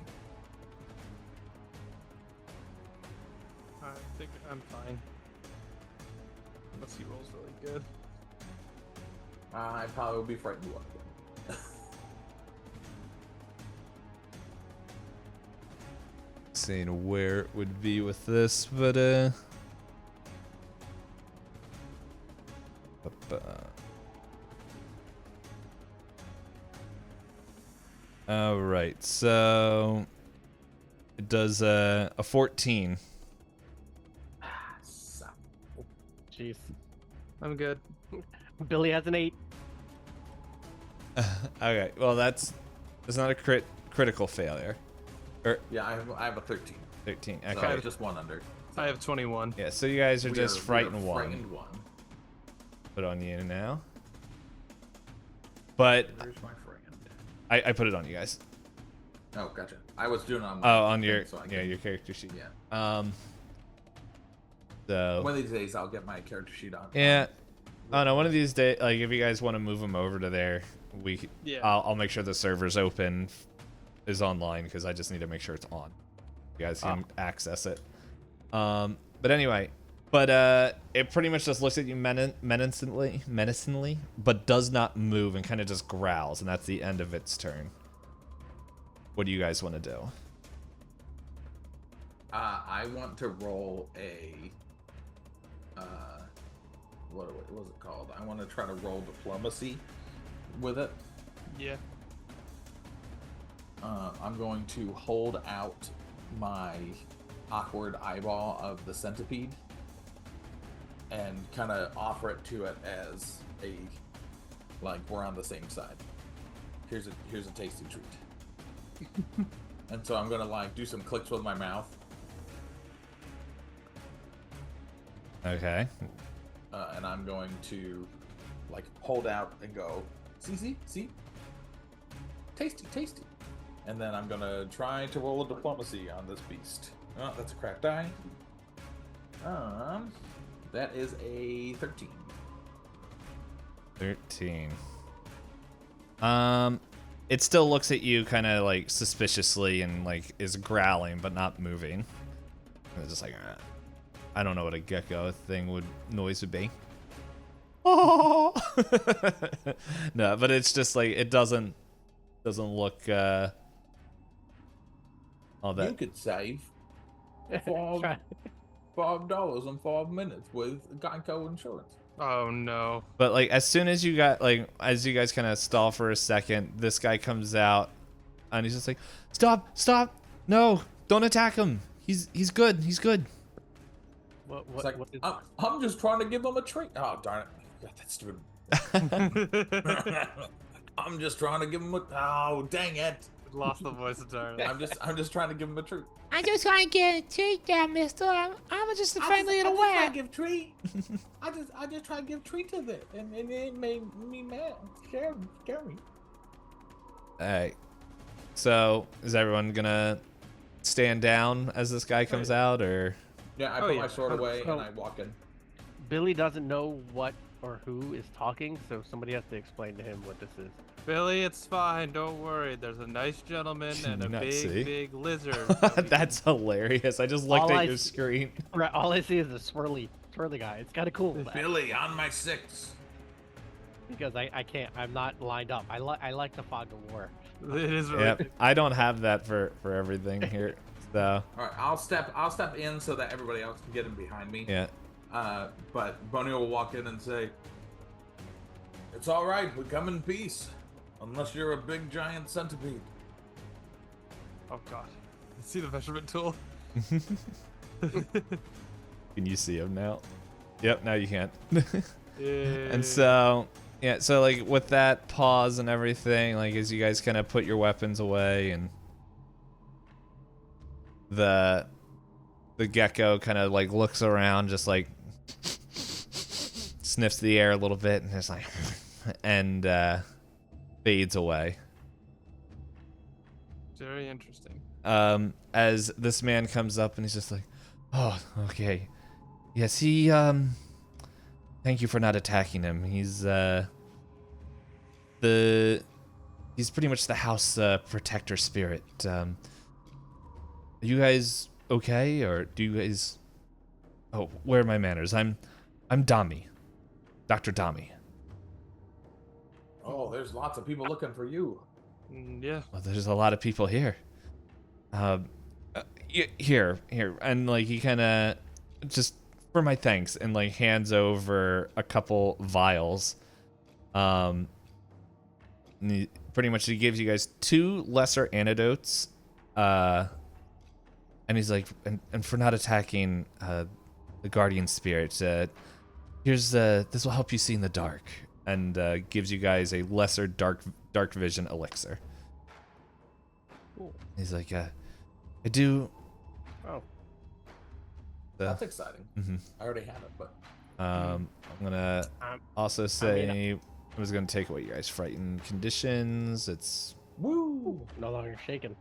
I think I'm fine. Unless he rolls really good. I probably will be frightened you up again. Seeing where it would be with this, but all right, so it does a 14. So, Jeez. I'm good. Billy has an 8. Okay, well that's not a critical failure. Yeah, I have a 13. 13. So Okay. I have just one under. I have 21. Yeah, so you guys are We just we frightened one. Frightened one. Put on you now. But Where's my friend? I put it on you guys. Oh, gotcha. I was doing it on my On thing, your so I yeah, can- your character sheet. Yeah. So One of these days I'll get my character sheet on. yeah. Oh no, one of these days, like if you guys want to move them over to there, Yeah. I'll make sure the server's open, is online, because I just need to make sure it's on. You guys can access it. But anyway, it pretty much just looks at you menacingly, but does not move and kind of just growls, and that's the end of its turn. What do you guys want to do? I want to roll a. What was it called? I want to try to roll diplomacy with it. Yeah. I'm going to hold out my awkward eyeball of the centipede and kind of offer it to it as a, like, we're on the same side. Here's a tasty treat. And so I'm gonna like do some clicks with my mouth. Okay. And I'm going to like hold out and go, see, tasty. And then I'm gonna try to roll a diplomacy on this beast. Oh, that's a cracked die. That is a 13. 13. It still looks at you kind of like suspiciously and like is growling but not moving. And it's just like, I don't know what a gecko noise would be. Oh. No, but it's just like it doesn't look all that. You could save $5 in 5 minutes with Geico insurance. Oh no. But like as soon as you guys kind of stall for a second, this guy comes out and he's just like, stop, no, don't attack him. He's good. What It's like, what is I'm just trying to give him a treat. Oh darn it! God, that's stupid. I'm just trying to give him a. Oh dang it! Lost the voice entirely. I'm just trying to give him a treat. I just want to get a treat there, mister. I'm just a friendly little I wag. give treat. I just try to give treat to it, and it made me mad. Scare me. Alright. So is everyone gonna stand down as this guy comes out, or? Yeah, I Oh, put yeah. my sword away So- and I walk in. Billy doesn't know what or who is talking, so somebody has to explain to him what this is. Billy, it's fine. Don't worry. There's a nice gentleman Can and you a not big, see? big lizard. that we That's hilarious. I just looked All at I your s- screen. Right, all I see is a swirly guy. It's kind of cool Billy on my 6. because I can't. I'm not lined up. I like the fog of war. can- It is really. Yep. I don't have that for everything here. So All right, I'll step in so that everybody else can get in behind me. yeah. But Boney will walk in and say, "It's all right. We come in peace, unless you're a big giant centipede." Oh god. See the measurement tool? Can you see him now? Yep, now you can't. Yeah. And so, yeah, so like with that pause and everything, like as you guys kind of put your weapons away and the gecko kind of like looks around, just like sniffs the air a little bit and just like and fades away. Very interesting. As this man comes up and he's just like, oh, okay. Yes, he, thank you for not attacking him. He's pretty much the house, protector spirit. Are you guys okay, or do you guys... Oh, where are my manners? I'm Dami. Dr. Dami. Oh, there's lots of people looking for you. Yeah. Well, there's a lot of people here. Here, and like he kind of just for my thanks, and like hands over a couple vials. And pretty much he gives you guys 2 lesser antidotes. And he's like, and for not attacking the guardian spirit, here's this will help you see in the dark. and gives you guys a lesser dark vision elixir. Cool. He's like, I do. Oh, That's exciting. Mhm. I already had it, but I'm gonna also say I was gonna take away you guys' frightened conditions. It's woo! no longer shaken.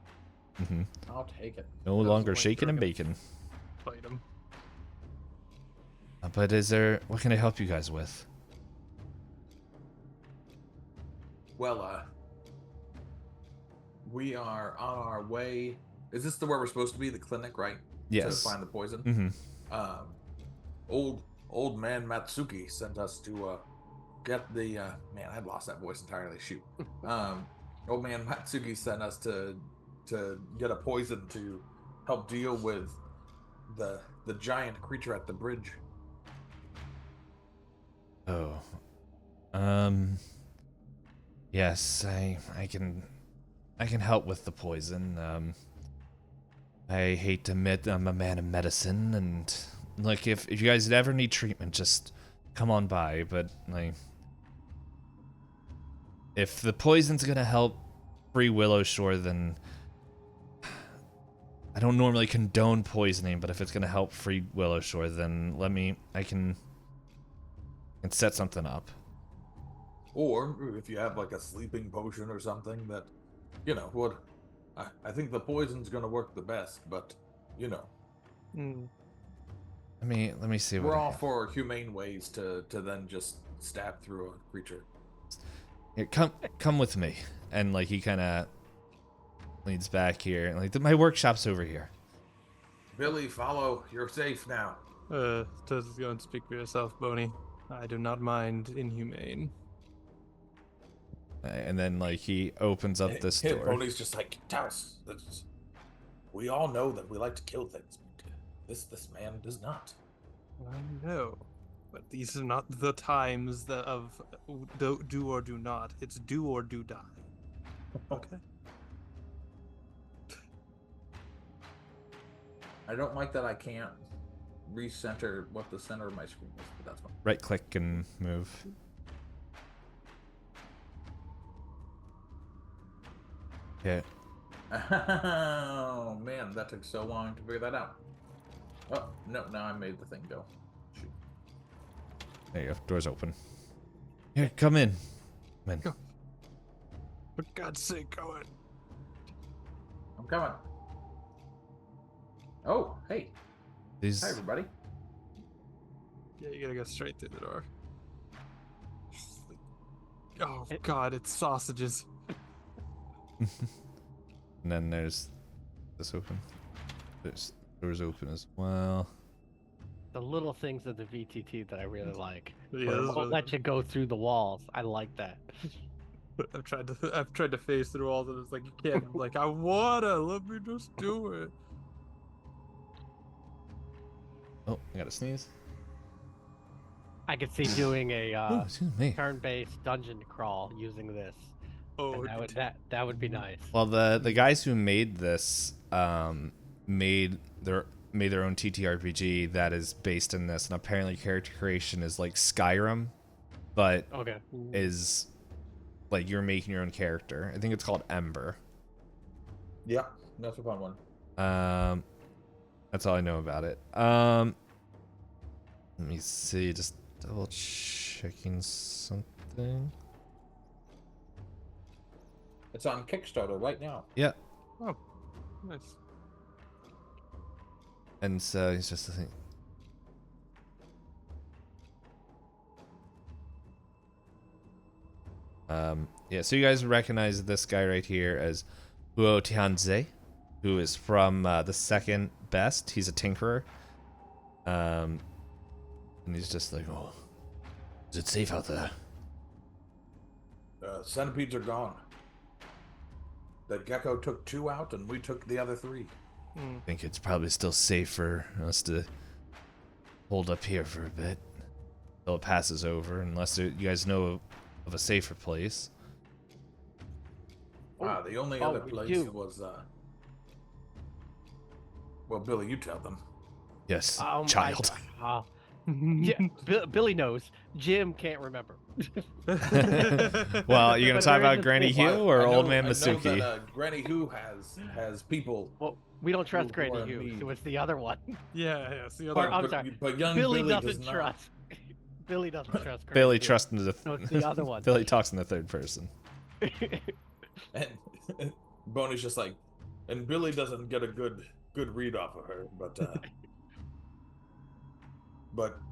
I'll take it. no That was longer only shaken and broken. bacon. Fight him. But is there? What can I help you guys with? Well, we are on our way. Is this the where we're supposed to be? The clinic, right? Yes. To find the poison. Old man Matsuki sent us to get the man. I lost that voice entirely. Shoot. Old man Matsuki sent us to get a poison to help deal with the giant creature at the bridge. Oh. Yes, I can help with the poison. I hate to admit I'm a man of medicine, and like if you guys ever need treatment, just come on by. But like, if the poison's gonna help free Willow Shore, then I don't normally condone poisoning. But if it's gonna help free Willow Shore, then I can set something up. Or if you have like a sleeping potion or something that, would. I think the poison's gonna work the best, but Mm. Let me see. we're what I all have. for humane ways to then just stab through a creature. Here, come with me. And like he kind of leads back here. And like my workshop's over here. Billy, follow. You're safe now. Just go and speak for yourself, Boney. I do not mind inhumane. And then like he opens up this Hey, door. Pony's just like, Taos, we all know that we like to kill things, but this man does not. I know, but these are not the times of do or do not. It's do or do die. Okay. I don't like that I can't recenter what the center of my screen is, but that's fine. Right click and move. Yeah. Oh man, that took so long to figure that out. Oh no, now I made the thing go. Shoot. There you go. Door's open. Here, come in. Come in. Go. For God's sake, go in. I'm coming. Oh, hey. These. Hi everybody. Yeah, you gotta go straight through the door. Oh God, it's sausages. And then there's this open. There's doors open as well. The little things of the VTT that I really like. Yeah, Where it this is won't really- let you go through the walls. I like that. I've tried to phase through all of it. It's like you can't. I'm like I wanna. Let me just do it. Oh, I gotta sneeze. I could see doing a Oh, excuse me. turn-based dungeon crawl using this. Oh, And that would be nice. Well, the guys who made this made their own TTRPG that is based in this, and apparently character creation is like Skyrim, but Okay. is like you're making your own character. I think it's called Ember. Yeah, that's a fun one. That's all I know about it. Let me see, just double checking something. It's on Kickstarter right now. Yeah, Oh, nice. and so he's just the thing. Yeah, so you guys recognize this guy right here as Huo Tianze, who is from the second best. He's a tinkerer. And he's just like, oh, is it safe out there? Centipedes are gone. The gecko took 2 out, and we took the other 3. I think it's probably still safe for us to hold up here for a bit until it passes over, unless you guys know of a safer place. The only oh, other we place do. was well, Billy, you tell them. Yes, Oh my child. God. Yeah, Billy knows. Jim can't remember. Well, you gonna But talk there is about a Granny thing. Hugh or I Old know- Man I know Masuki? that, Granny Who has people. Well, we don't trust who Granny are in Hugh, need. so it's the other one. Yeah, it's the other Part- one. I'm sorry. but young Billy Billy does doesn't not. trust. Billy doesn't trust Granny Billy Hugh. trusts in the. No, it's the other one. Billy talks in the third person. And Boney's just like, and Billy doesn't get a good read off of her, but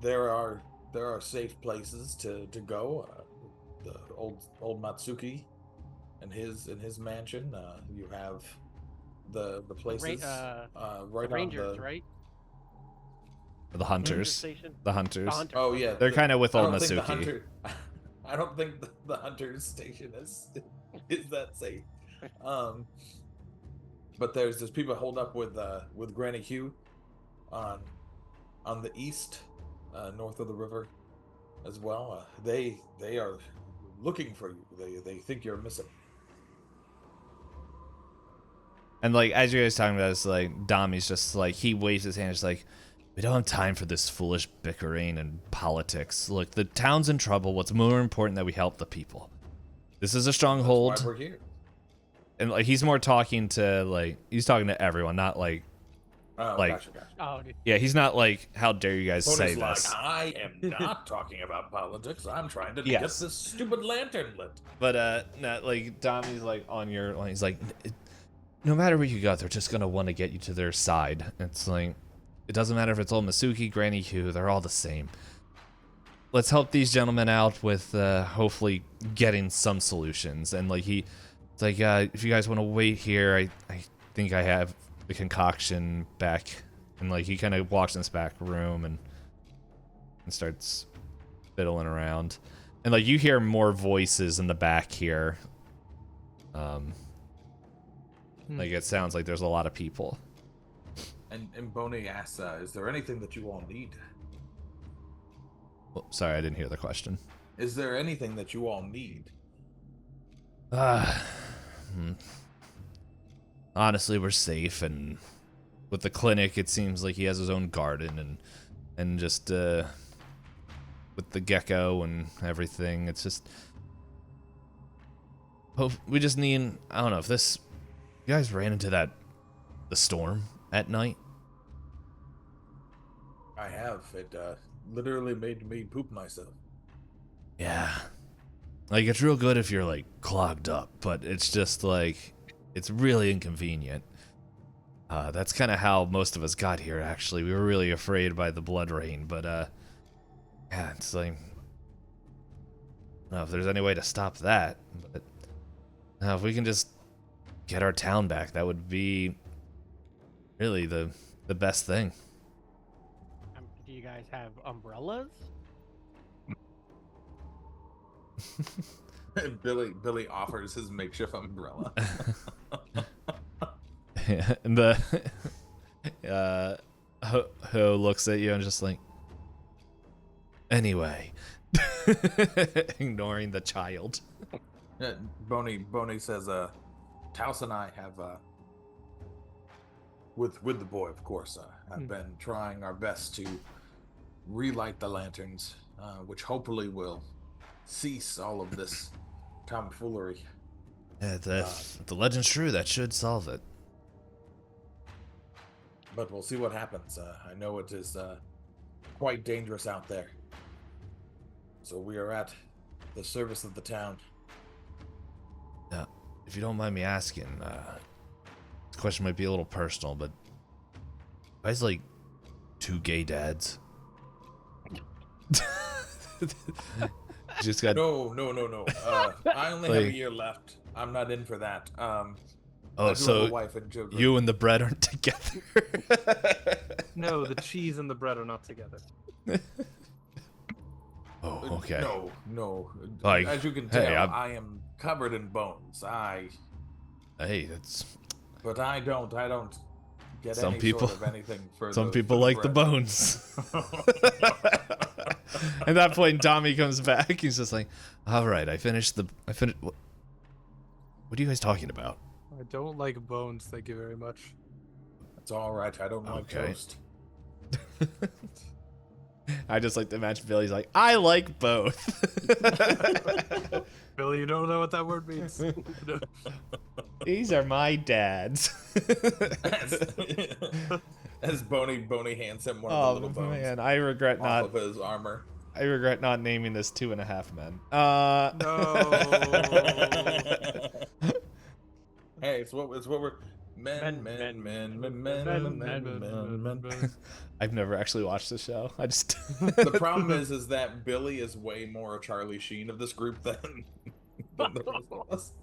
there are safe places to go. The old Matsuki and his mansion. You have the places right the Rangers, on the right? The Ranger hunters. station. The hunters. The Hunters. Oh yeah, They're kind of with I Old don't think the Masuki. hunter. I don't think the hunter's station is that safe. But there's people hold up with Granny Hugh on the east, north of the river, as well. They are looking for you. They think you're missing. And like as you guys talking about this, like Dami's just like he waves his hand, just like, we don't have time for this foolish bickering and politics. Look, the town's in trouble. What's more important that we help the people. This is a stronghold. That's why we're here. And like he's more talking to he's talking to everyone, not like Oh, like gotcha. Oh, dude. yeah, he's not like, how dare you guys say Boney's like, this. I am not talking about politics. I'm trying to Yes. get this stupid lantern lit. But not like Dami's like on your line. He's like, no matter what you got, they're just gonna want to get you to their side. It's like, it doesn't matter if it's Old Masuki, Granny Hugh, they're all the same. Let's help these gentlemen out with hopefully getting some solutions. And like it's like, if you guys want to wait here, I think I have the concoction back. And like he kind of walks in this back room and starts fiddling around. And like you hear more voices in the back here. Like it sounds like there's a lot of people. And Boney asks, is there anything that you all need? Oh, sorry, I didn't hear the question. Is there anything that you all need? Honestly, we're safe, and with the clinic, it seems like he has his own garden, and just with the gecko and everything, it's just. Oh, we just need. I don't know if this. You guys ran into the storm at night. I have. It literally made me poop myself. Yeah. Like, it's real good if you're, like, clogged up, but it's just, like, it's really inconvenient. That's kind of how most of us got here, actually. We were really afraid by the blood rain, but, yeah, it's like, I don't know if there's any way to stop that, but if we can just get our town back, that would be really the best thing. Do you guys have umbrellas? Billy offers his makeshift umbrella. Yeah, and the Ho looks at you and just like, anyway, ignoring the child. Yeah, Boney says, Taos and I have, with the boy, of course, have been trying our best to relight the lanterns, which hopefully will cease all of this tomfoolery. Yeah, if the legend's true, that should solve it. But we'll see what happens. I know it is quite dangerous out there. So we are at the service of the town. Now, if you don't mind me asking, this question might be a little personal, but you guys like two gay dads? Just got No. I only have a year left. I'm not in for that. I do have so a wife and children. you and the bread aren't together. No, the cheese and the bread are not together. Oh, okay. No. Like, as you can hey, tell, I am covered in bones. Hey, that's But I don't get Some any people- sort of anything for some the, people for like the bread. bones. At that point, Tommy comes back. He's just like, "All right, I finished. What are you guys talking about?" I don't like bones, thank you very much. It's all right. I don't like Okay. toast. I just like to imagine Billy's like, I like both. Billy, you don't know what that word means. These are my dads. As Boney hands him one of the Oh little bones man, I regret off not. of his armor. I regret not naming this 2.5 Men. No. Hey, it's what we're men. I've never actually watched the show. I just. The problem is that Billy is way more a Charlie Sheen of this group than the rest of us.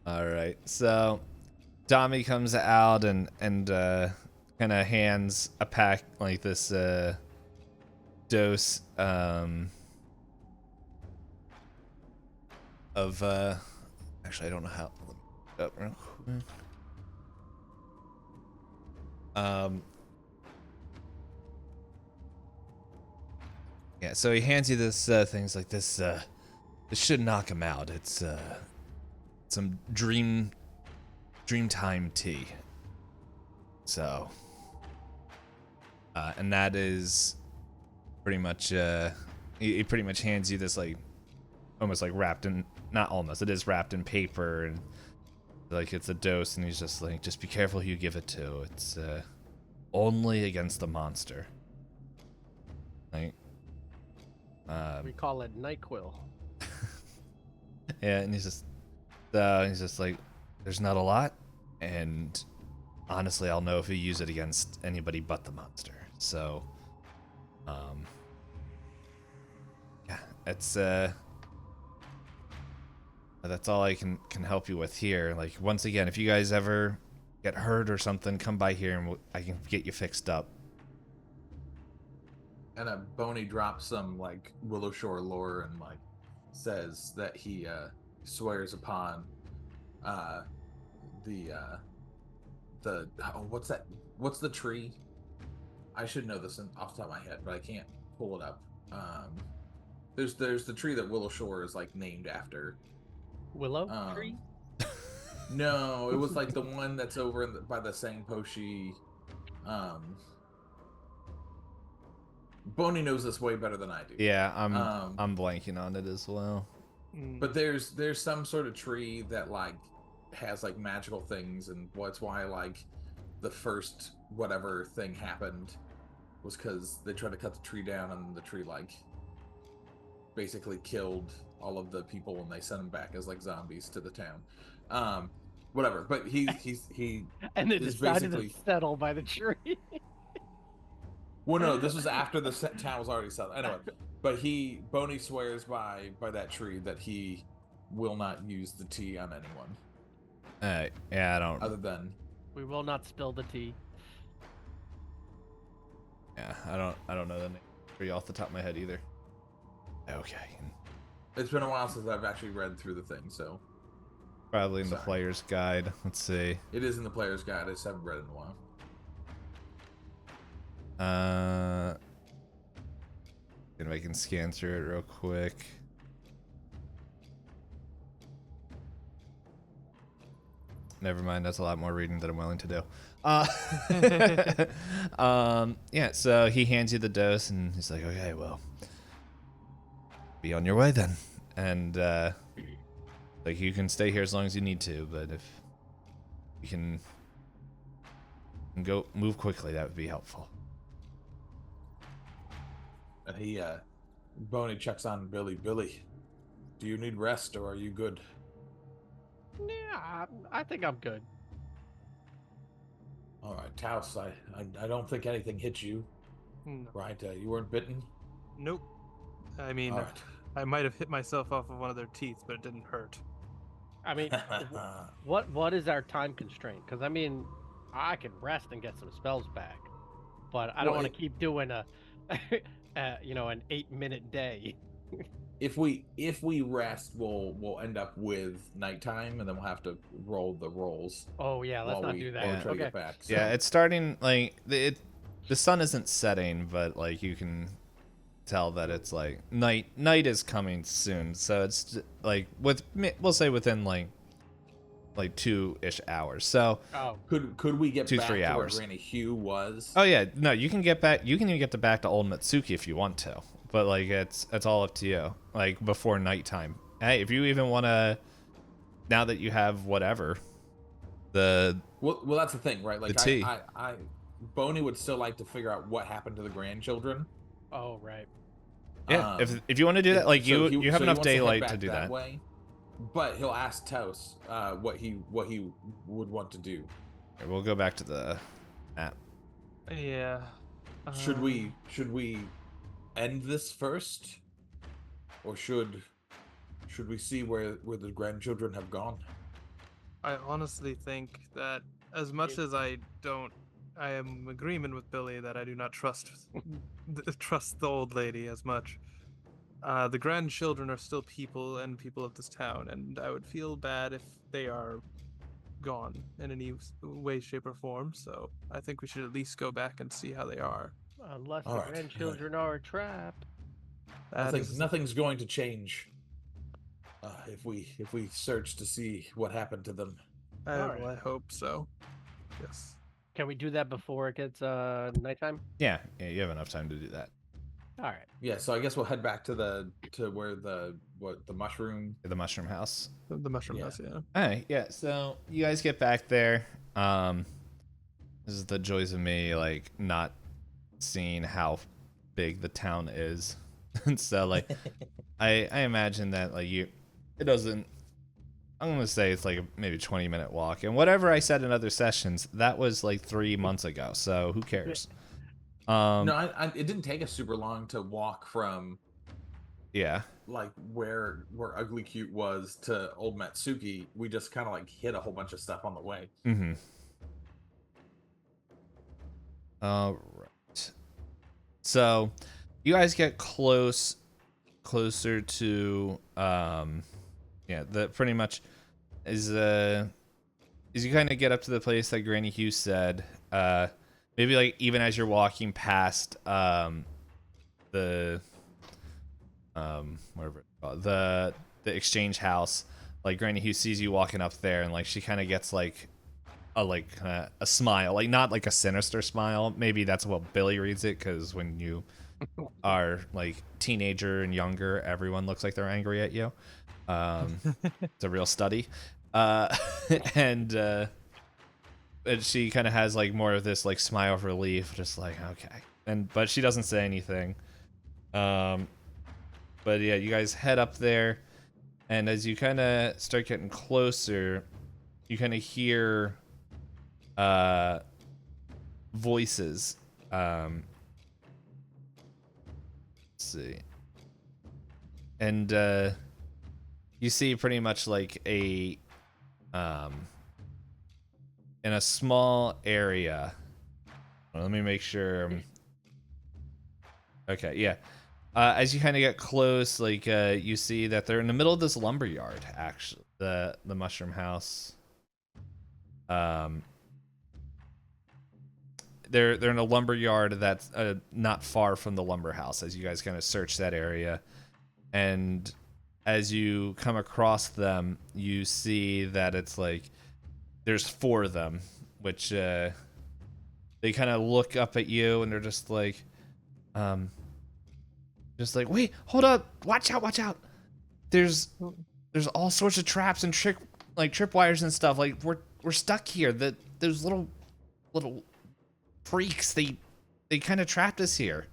All right, so Tommy comes out and kind of hands a pack like this dose of actually I don't know how. Let me look it up real quick. Yeah, so he hands you this things like this. This should knock him out. It's some dream time tea. So, and that is pretty much he pretty much hands you this like almost like wrapped in, not almost, it is wrapped in paper, and like it's a dose, and he's just like, just be careful who you give it to. It's only against the monster. Like, We call it NyQuil. yeah, and he's just like, there's not a lot, and honestly, I'll know if you use it against anybody but the monster. So, yeah, it's that's all I can help you with here. Like, once again, if you guys ever get hurt or something, come by here and I can get you fixed up. And Boney drops some like Willow Shore lore and like says that he swears upon the what's that? What's the tree? I should know this off the top of my head, but I can't pull it up. There's the tree that Willow Shore is like named after. Willow tree? No, it was like the one that's over by the Sangposhi. Boney knows this way better than I do. Yeah, I'm blanking on it as well. But there's some sort of tree that like has like magical things, and that's why like the first whatever thing happened was because they tried to cut the tree down, and the tree like basically killed all of the people, and they sent them back as like zombies to the town. Whatever. But he and they is decided basically to settle by the tree. Well, no, this was after the town was already settled. Anyway, but Boney swears by that tree that he will not use the tea on anyone. Yeah, I don't. Other than We will not spill the tea. Yeah, I don't know the name tree off the top of my head either. Okay. It's been a while since I've actually read through the thing, so Probably in the player's guide. Let's see. it is in the player's guide. I just haven't read it in a while. If I can scan through it real quick. Never mind, that's a lot more reading than I'm willing to do. Yeah, so he hands you the dose, and he's like, okay, well, be on your way then. And, like, you can stay here as long as you need to, but if you can go move quickly, that would be helpful. And Boney checks on Billy. Billy, do you need rest or are you good? Yeah, I think I'm good. All right, Taos, I don't think anything hit you, No. right? You weren't bitten? Nope. I mean, All right. I might have hit myself off of one of their teeth, but it didn't hurt. I mean, what is our time constraint? Because I mean, I can rest and get some spells back, but I don't want to keep doing an 8-minute day. If we rest, we'll end up with nighttime, and then we'll have to roll the rolls. Oh yeah, let's not do while we that. try to Okay. get back. So. Yeah, it's starting, like, the sun isn't setting, but, like, you can tell that it's, like, night is coming soon. So it's, like, we'll say within, like, like 2-ish hours. So Oh, Could we get 2-3 back to where hours. Granny Hugh was? Oh yeah, no, you can get back. You can even get back to Old Matsuki if you want to, but like it's all up to you. Like before nighttime. Hey, if you even want to, now that you have whatever, the Well, that's the thing, right? Like tea. Boney would still like to figure out what happened to the grandchildren. oh, right. Yeah, if you want to do that, like So you have he enough wants to head daylight back to do that. way, but he'll ask Taos what he would want to do. Here, we'll go back to the app. Yeah. Should we end this first, or should we see where the grandchildren have gone? I honestly think that as much as I am in agreement with Billy that I do not trust trust the old lady as much. The grandchildren are still people and people of this town, and I would feel bad if they are gone in any way, shape, or form. So I think we should at least go back and see how they are. Unless All the right, grandchildren are a trap. Nothing's going to change if we search to see what happened to them. Well, I hope so. Yes. Can we do that before it gets nighttime? Yeah, you have enough time to do that. All right. Yeah, so I guess we'll head back to where the mushroom. The mushroom house. The mushroom Yeah. house, yeah. All right, yeah. So you guys get back there. This is the joys of me like not seeing how big the town is, and so like I imagine that like it doesn't. I'm gonna say it's like a maybe 20-minute walk, and whatever I said in other sessions, that was like 3 months ago. So who cares? No, it didn't take us super long to walk from Yeah. like where Ugly Cute was to Old Matsuki. We just kind of like hit a whole bunch of stuff on the way. Mm-hmm. All right. So you guys get closer to yeah, the pretty much is you kind of get up to the place that Granny Hughes said, maybe like even as you're walking past the whatever it's called, the exchange house, like Granny Hughes sees you walking up there, and like she kind of gets like a smile, like not like a sinister smile. Maybe that's what Billy reads it, because when you are like teenager and younger, everyone looks like they're angry at you. It's a real study. And she kind of has like more of this like smile of relief, just like okay, but she doesn't say anything. But yeah, you guys head up there, and as you kind of start getting closer, you kind of hear voices. Let's see. And you see pretty much like a in a small area. Let me make sure. Okay, yeah. As you kind of get close, like you see that they're in the middle of this lumber yard. Actually, the mushroom house. They're in a lumber yard that's not far from the lumber house. As you guys kind of search that area, and as you come across them, you see that it's like there's 4 of them, which they kind of look up at you, and they're just like, wait, hold up, watch out! There's all sorts of traps and tripwires and stuff. Like we're stuck here. Those little freaks, they kind of trapped us here.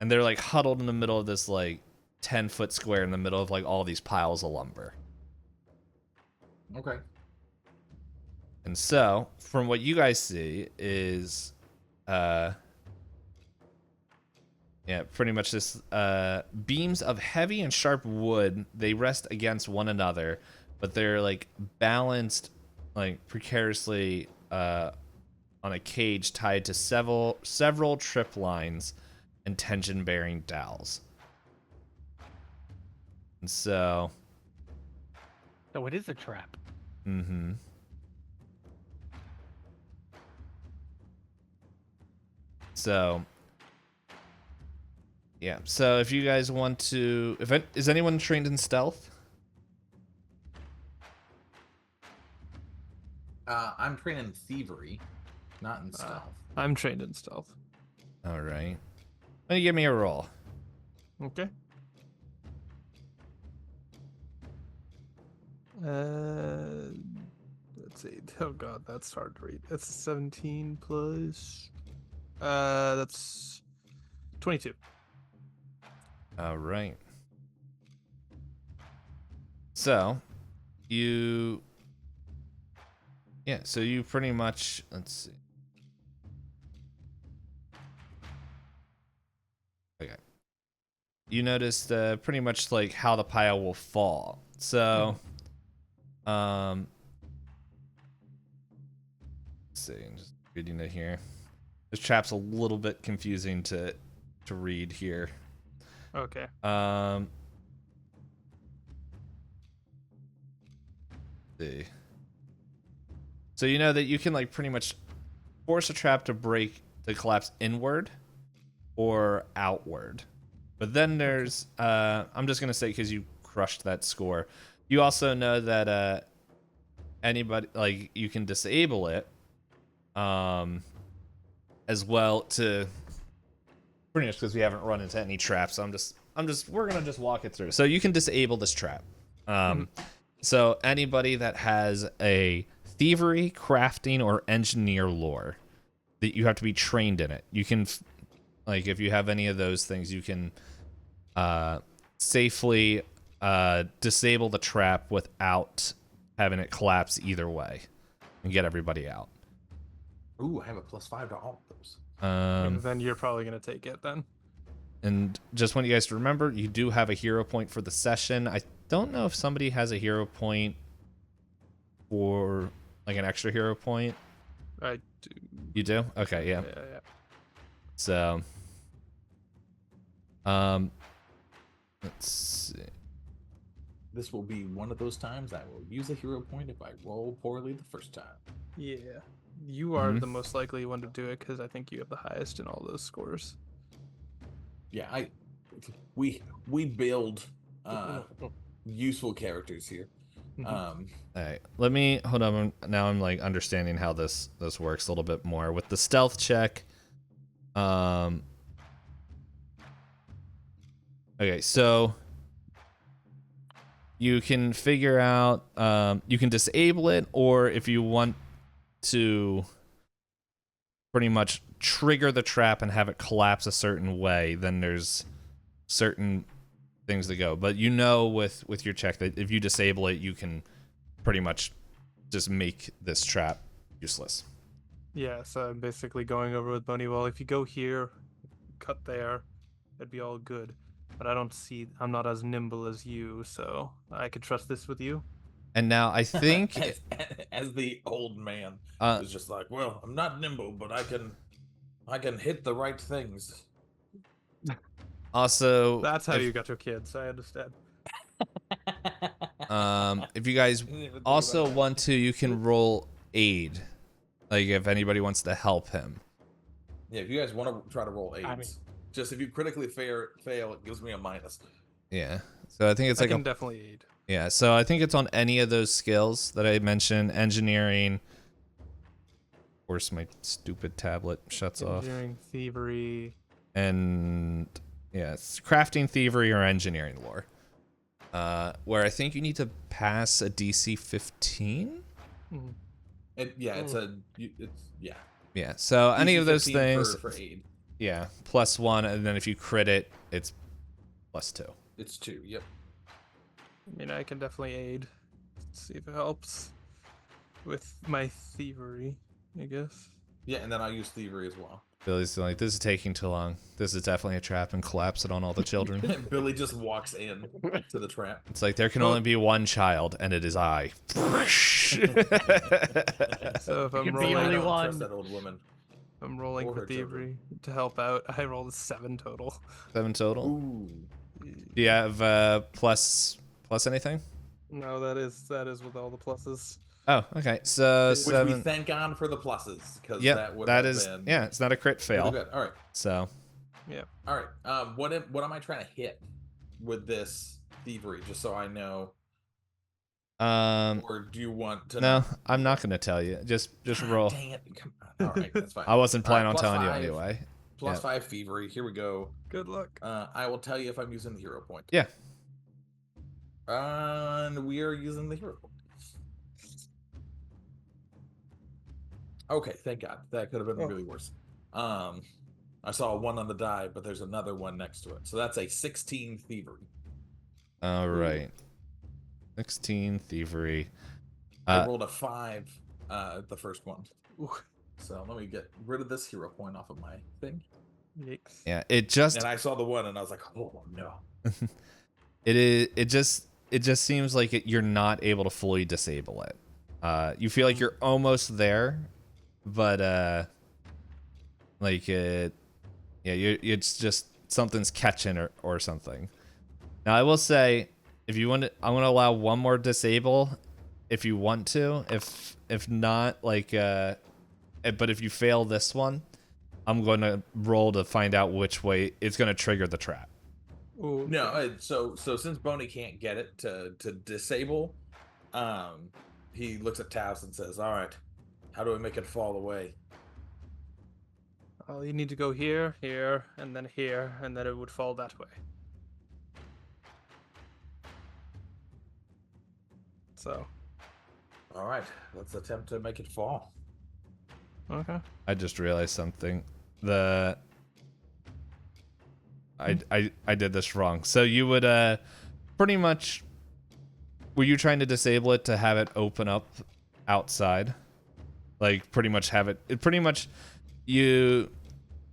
And they're like huddled in the middle of this like 10-foot square in the middle of like all these piles of lumber. Okay. And so, from what you guys see is yeah, pretty much this beams of heavy and sharp wood. They rest against one another, but they're like balanced like precariously on a cage tied to several trip lines and tension-bearing dowels. And so it is a trap. mm-hmm. So yeah, so if you guys want to, is anyone trained in stealth? I'm trained in thievery, not in stealth. I'm trained in stealth. All right. Why don't you give me a roll? Okay. Let's see. Oh god, that's hard to read. That's 17 plus. That's 22. All right. So, you pretty much, let's see. Okay. You noticed pretty much like how the pile will fall. So, let's see, I'm just reading it here. This trap's a little bit confusing to read here. Okay. See. So you know that you can like pretty much force a trap to collapse inward or outward. But then there's I'm just gonna say because you crushed that score. You also know that anybody like you can disable it as well to pretty much because we haven't run into any traps. So we're gonna just walk it through. So you can disable this trap. So anybody that has a thievery, crafting, or engineer lore, that you have to be trained in it. You can, like, if you have any of those things, you can safely disable the trap without having it collapse either way and get everybody out. Ooh, I have a +5 to all of those. Then you're probably gonna take it then. And just want you guys to remember, you do have a hero point for the session. I don't know if somebody has a hero point for like an extra hero point. I do. You do? Okay, yeah. Yeah. So, let's see. This will be one of those times I will use a hero point if I roll poorly the first time. Yeah. You are the most likely one to do it because I think you have the highest in all those scores. Yeah, we build useful characters here. All right, let me hold on. Now I'm like understanding how this works a little bit more with the stealth check. Okay, so you can figure out you can disable it, or if you want to pretty much trigger the trap and have it collapse a certain way, then there's certain things to go. But you know with your check that if you disable it, you can pretty much just make this trap useless. Yeah, so I'm basically going over with Boney. Well, if you go here, cut there, it'd be all good. But I'm not as nimble as you, so I could trust this with you. And now I think as the old man was just like, well, I'm not nimble, but I can hit the right things. Also, that's how you got your kids. I understand. If you guys also want to, you can roll aid. Like if anybody wants to help him. Yeah, if you guys want to try to roll aids, just if you critically fail, it gives me a minus. Yeah. So I think it's like I can definitely aid. Yeah, so I think it's on any of those skills that I mentioned. Engineering. Of course, my stupid tablet shuts off. Engineering, thievery. And yeah, it's crafting, thievery, or engineering lore. Where I think you need to pass a DC 15. Yeah. So DC any of those 15 things. for aid. Yeah, +1, and then if you crit it, it's +2. It's 2. Yep. I mean, I can definitely aid. Let's see if it helps with my thievery, I guess. Yeah, and then I'll use thievery as well. Billy's like, this is taking too long. This is definitely a trap, and collapse it on all the children. Billy just walks in to the trap. It's like there can only be one child, and it is I. So if I'm rolling, only I don't one. trust that old woman. I'm rolling Or for her thievery to help out. I rolled a 7 total. 7 total. Ooh. Do you have plus anything? No, that is with all the pluses. Oh, okay. So Which 7. we thank God for the pluses, because Yeah, that would that have is. been Yeah, it's not a crit really fail. good. All right. So. Yeah. All right. What am I trying to hit with this thievery? Just so I know. Or do you want to? No, know? I'm not gonna tell you. Just roll. Dang it! Come on. All right, that's fine. I wasn't planning on plus telling you 5, anyway. Plus Yeah. 5 thievery. Here we go. Good luck. I will tell you if I'm using the hero point. Yeah. And we are using the hero point. Okay, thank God. That could have been really worse. I saw a 1 on the die, but there's another 1 next to it. So that's a 16 thievery. All right. 16 thievery. I rolled a 5, the first one. Ooh. So let me get rid of this hero point off of my thing. Yikes. Yeah, it just And I saw the 1 and I was like, oh no. it just seems like you're not able to fully disable it. You feel like you're almost there, but it's just something's catching or something. Now I will say, if you want to, I'm gonna allow one more disable if you want to. If not, but if you fail this one, I'm gonna roll to find out which way it's gonna trigger the trap. Ooh. No, so since Boney can't get it to disable, he looks at Taz and says, all right, how do I make it fall away? Oh, you need to go here, here, and then it would fall that way. So. All right, let's attempt to make it fall. Okay. I just realized something. I did this wrong. So you would pretty much, were you trying to disable it to have it open up outside? Like pretty much have it pretty much the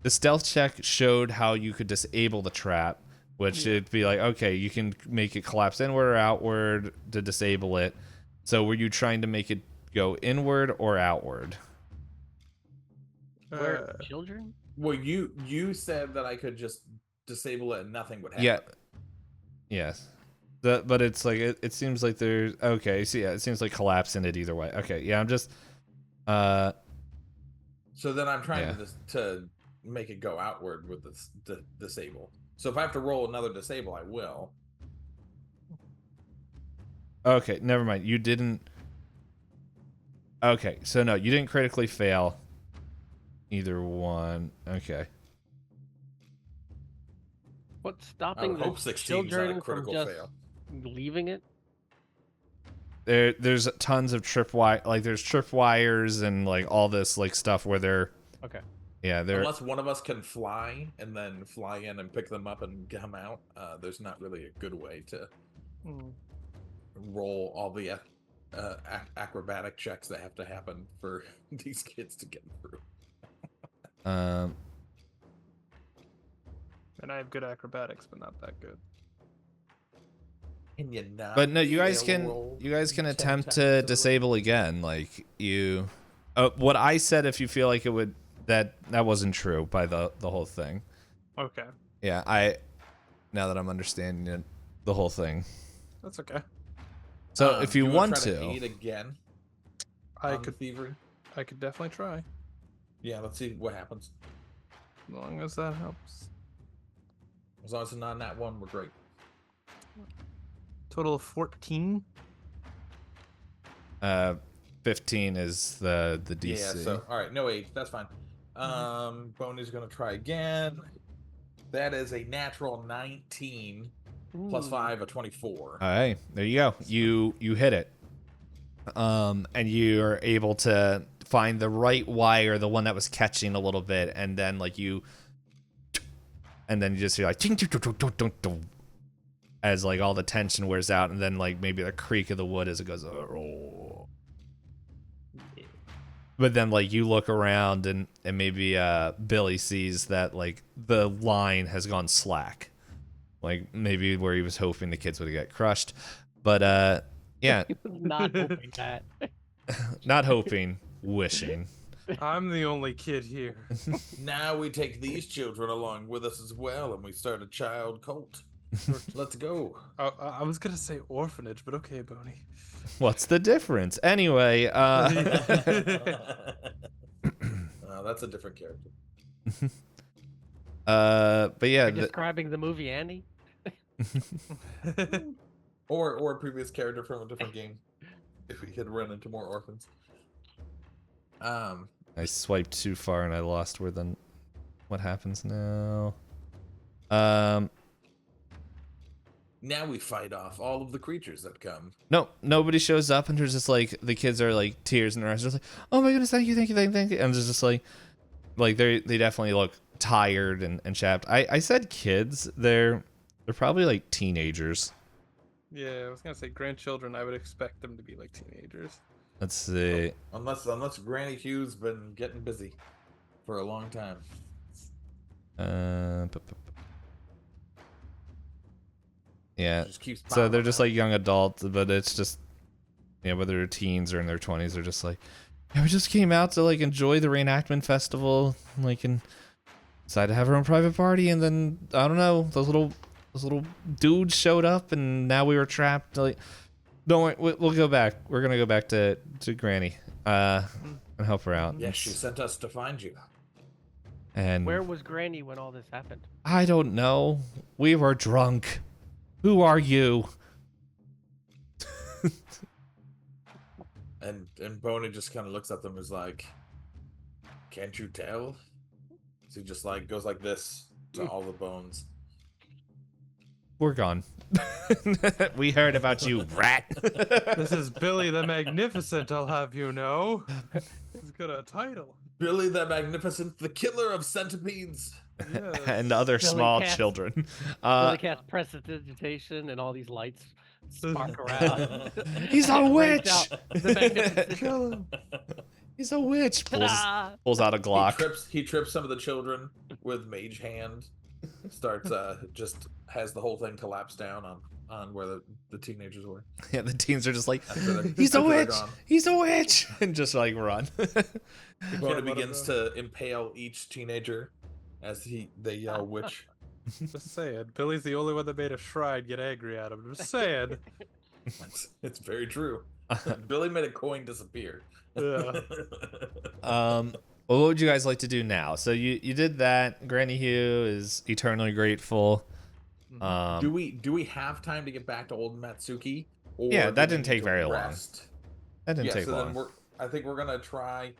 stealth check showed how you could disable the trap, which it'd be like, okay, you can make it collapse inward or outward to disable it. So were you trying to make it go inward or outward? Where children? Well, you said that I could just disable it and nothing would happen. Yeah. Yes. But it's like it seems like there's okay. So yeah, it seems like collapsing it either way. Okay. Yeah, I'm just. So then I'm trying to make it go outward with this disable. So if I have to roll another disable, I will. Okay, never mind. You didn't. Okay, so no, you didn't critically fail. Either one. Okay. What's stopping hope the 16 is not a children from critical just fail. leaving it? There's tons of there's tripwires and like all this like stuff where they're. Okay. Yeah, they're. Unless one of us can fly and then fly in and pick them up and come out, there's not really a good way to roll all the acrobatic checks that have to happen for these kids to get through. And I have good acrobatics, but not that good. Can you not? But no, you guys roll can 10 attempt times to in a disable again. Like you, what I said, if you feel like it would, that wasn't true by the whole thing. Okay. Yeah, now that I'm understanding it, the whole thing. That's okay. So if you do want try to, aid again, I on could thievery. I could definitely try. Yeah, let's see what happens. As long as that helps. As long as it's not that one, we're great. Total of 14. 15 is the DC. Yeah, so all right, no aid, that's fine. Boney's gonna try again. That is a natural 19 plus 5, a 24. All right, there you go. You hit it. And you're able to find the right wire, the one that was catching a little bit, and then and then you just hear like ting, ting, ting, ting, ting, ting, as like all the tension wears out, and then like maybe the creak of the wood as it goes. But then like you look around and maybe Billy sees that like the line has gone slack, like maybe where he was hoping the kids would get crushed, but yeah, Not hoping that. not hoping, wishing. I'm the only kid here. Now we take these children along with us as well, and we start a child cult. Let's go. I was gonna say orphanage, but okay, Boney. What's the difference? Anyway, That's a different character. but yeah, You're describing the movie Annie? Or a previous character from a different game. if we could run into more orphans. I swiped too far and I lost where then. What happens now? Now we fight off all of the creatures that come. No, nobody shows up, and there's just like the kids are like tears in their eyes, just like, oh my goodness, thank you, thank you, thank you. And it's just like they definitely look tired and chapped. I said kids, they're probably like teenagers. Yeah, I was gonna say grandchildren. I would expect them to be like teenagers. Let's see. Unless Granny Hugh's been getting busy for a long time. Yeah. Just keeps So they're popping just up. like young adults, but it's just, whether they're teens or in their 20s, they're just like, yeah, we just came out to like enjoy the reenactment festival, like, and decided to have our own private party, and then I don't know, those little dudes showed up, and now we were trapped. Like, don't worry, we'll go back. We're gonna go back to Granny, and help her out. Yes, she sent us to find you. And Where was Granny when all this happened? I don't know. We were drunk. Who are you? And Boney just kind of looks at them and is like, can't you tell? So he just like goes like this to all the bones. We're gone. We heard about you, rat. This is Billy the Magnificent, I'll have you know. He's got a title. Billy the Magnificent, the killer of centipedes. Yes. And other Billy small Cat. children. Billy cast prestidigitation and all these lights spark around. He's a Breaks witch. out the magnificent- Kill him. He's a witch. Ta-da! Pulls out a Glock. He trips some of the children with mage hand. Starts just has the whole thing collapse down on where the teenagers were. Yeah, the teens are just like, After they're- he's a after they're witch. gone. He's a witch, and just like run. Bona let him begins go. to impale each teenager as they yell witch. Just saying. Billy's the only one that made a shrine get angry at him. Just saying. It's very true. Billy made a coin disappear. Yeah. Well, what would you guys like to do now? So you did that. Granny Hugh is eternally grateful. Do we have time to get back to Old Matsuki? Or Yeah, do that we didn't need take to very long. rest? That didn't take so long. then I think we're gonna try.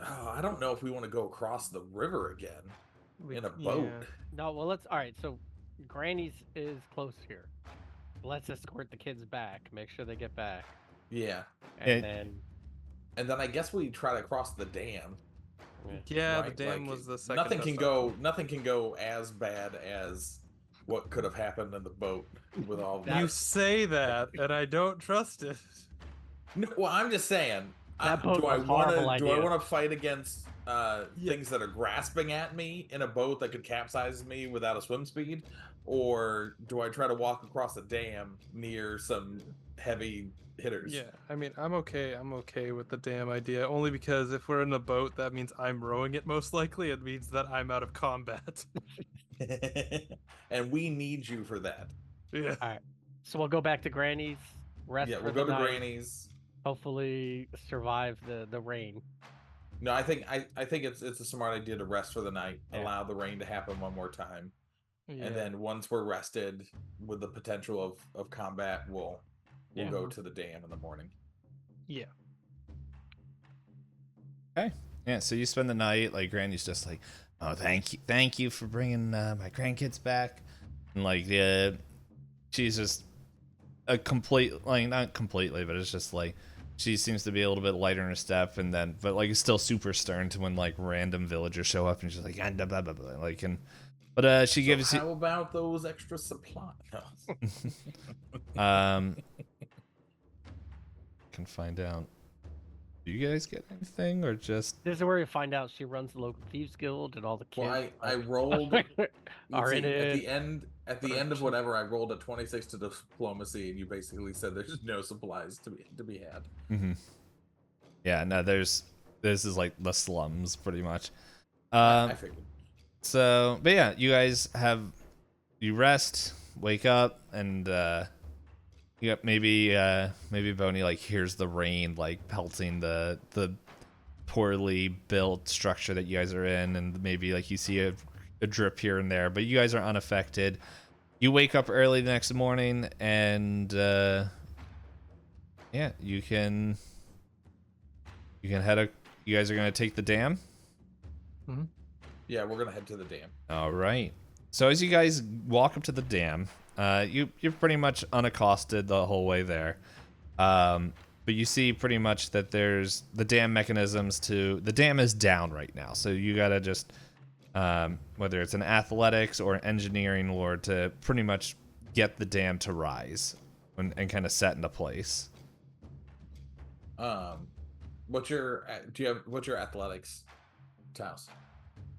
Oh, I don't know if we want to go across the river again in a boat. Yeah. No, well, let's. All right, so Granny's is close here. Let's escort the kids back. Make sure they get back, Yeah, and and then I guess we try to cross the dam. Yeah, right? the dam Like, was the second. Nothing best can option. go. Nothing can go as bad as what could have happened in the boat with all. You say that, and I don't trust it. No, well, I'm just saying. That boat do I was a want horrible to? Do I idea. want to fight against things that are grasping at me in a boat that could capsize me without a swim speed, or do I try to walk across a dam near some heavy hitters? Yeah, I mean, I'm okay. I'm okay with the dam idea, only because if we're in a boat, that means I'm rowing it. Most likely, it means that I'm out of combat. And we need you for that. Yeah. all right. So we'll go back to Granny's. Rest Yeah, for we'll the go to night, Granny's. Hopefully, survive the rain. No, I think it's a smart idea to rest for the night, Yeah. allow the rain to happen one more time, Yeah. and then once we're rested with the potential of combat, we'll Yeah. go to the dam in the morning. Yeah. Yeah, so you spend the night, like, Granny's just like, oh, thank you for bringing my grandkids back. And, like, she's just a complete, like, not completely, but it's just, like, she seems to be a little bit lighter in her step, and then, but, like, it's still super stern to when, like, random villagers show up, and she's like, blah, blah, blah, blah, like, and, but, she gives So you, how about those extra supplies? can find out. Do you guys get anything, or just, This is where we find out she runs the local thieves guild, and all the kids Well, I rolled are in at it. the end of whatever. I rolled a 26 to diplomacy, and you basically said there's no supplies to be had. mm-hmm. Yeah, no, this is like the slums, pretty much. I figured. So, but yeah, you guys you rest, wake up, and you got maybe Boney like hears the rain like pelting the poorly built structure that you guys are in, and maybe like you see a drip here and there, but you guys are unaffected. You wake up early the next morning, and Yeah, you can head. You guys are gonna take the dam. Yeah, we're gonna head to the dam. All right. So as you guys walk up to the dam, you're pretty much unaccosted the whole way there. But you see pretty much that there's the dam mechanisms to the dam is down right now. So you gotta just whether it's an athletics or an engineering lore to pretty much get the dam to rise and kind of set into place. What's your athletics, Taos?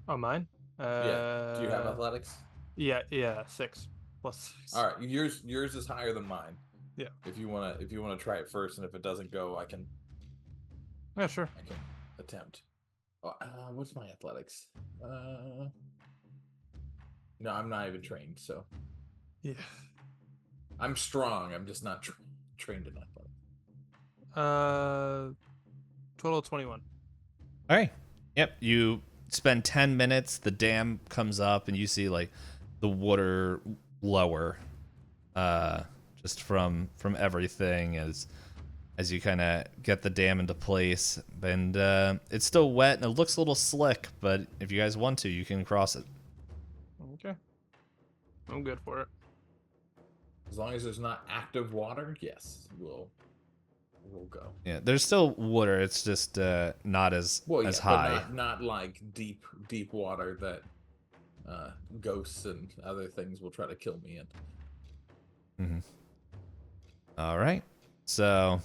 Oh, mine. Yeah. Do you have athletics? Yeah, 6 plus 6. All right, yours is higher than mine. Yeah. If you wanna try it first, and if it doesn't go, I can Sure. attempt. Oh, what's my athletics? No, I'm not even trained, so Yeah. I'm strong. I'm just not trained in athletics. Total 21. All right. Yep. You spend 10 minutes. The dam comes up, and you see like the water lower, just from everything as you kind of get the dam into place. And it's still wet and it looks a little slick, but if you guys want to, you can cross it. Okay. I'm good for it. As long as there's not active water, yes, we'll go. Yeah, there's still water. It's just not as high. But not like deep water that ghosts and other things will try to kill me in. Mm-hmm. All right. So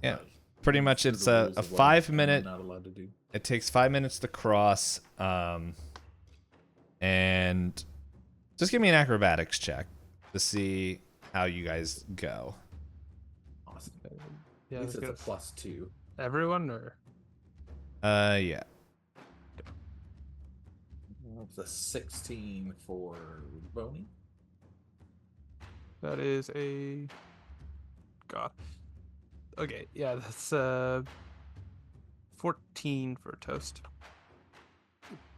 yeah, pretty much it's a 5 minute. Not allowed to do. It takes 5 minutes to cross. And just give me an acrobatics check to see how you guys go. Awesome. Yeah, At least let's it's a go. +2. Everyone, or Yeah. It's a 16 for Boney. that is a God. Okay, yeah, that's 14 for Toast.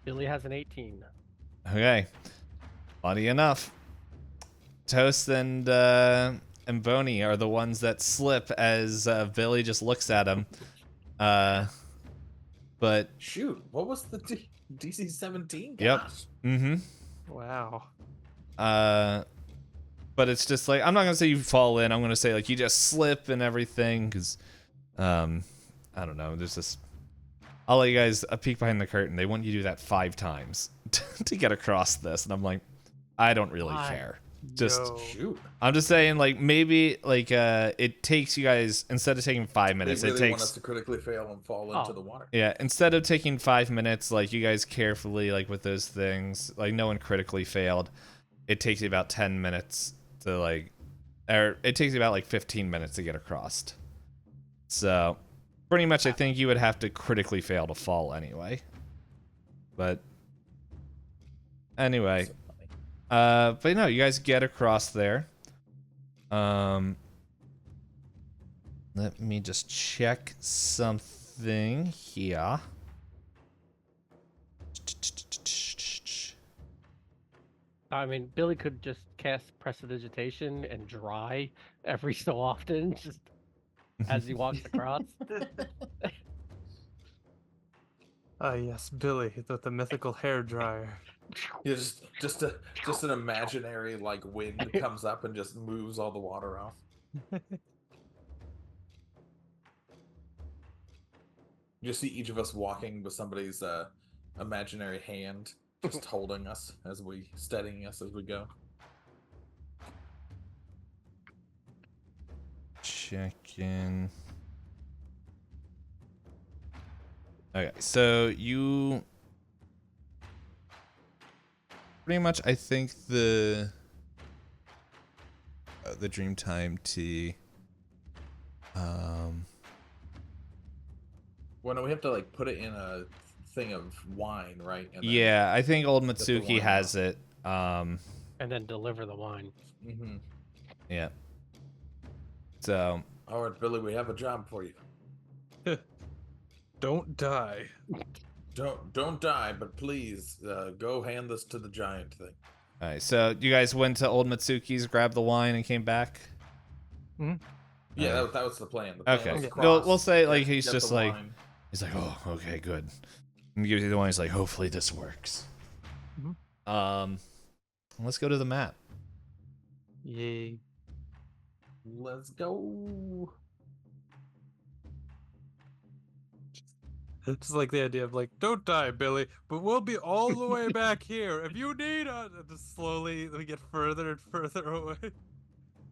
Billy has an 18. Okay. Funny enough, Toast and Boney are the ones that slip as Billy just looks at him. But Shoot, what was the DC 17? Yep. Gosh. mm-hmm. Wow. But it's just like, I'm not gonna say you fall in. I'm gonna say like you just slip and everything, because I don't know. There's this. I'll let you guys a peek behind the curtain. They want you to do that 5 times to get across this, and I'm like, I don't really care. Just Yo. Shoot. I'm just saying, like, maybe like it takes you guys, instead of taking 5 minutes, They really it want us takes to critically fail and fall into the water. yeah. Instead of taking 5 minutes, like you guys carefully, like with those things, like no one critically failed. It takes you about 10 minutes to like, or it takes you about like 15 minutes to get across. So pretty much, I think you would have to critically fail to fall anyway. But anyway, So funny. but no, you guys get across there. Let me just check something here. I mean, Billy could just cast prestidigitation and dry every so often, just as he walks across. Ah, yes, Billy, the mythical hair dryer. Yeah, just an imaginary like wind comes up and just moves all the water off. You see each of us walking with somebody's imaginary hand, just holding us steadying us as we go. Check in. Okay, so you pretty much, I think the Dreamtime tea. Well, no, we have to like put it in a thing of wine, right? And then, Yeah, I think Old the Mitsuki wine has out. it. And then deliver the wine. Mm-hmm. Yeah. So All right, Billy, we have a job for you. Don't die. Don't die, but please go hand this to the giant thing. all right, so you guys went to Old Mitsuki's, grabbed the wine, and came back. Mhm. Yeah, that was the plan. The plan Okay. was We'll say like get he's the just like wine. he's like, oh, okay, good. And he gives you the wine. He's like, hopefully this works. Let's go to the map. Yay. Let's go. It's like the idea of like, don't die, Billy, but we'll be all the way back here. If you need us, and just slowly we get further and further away.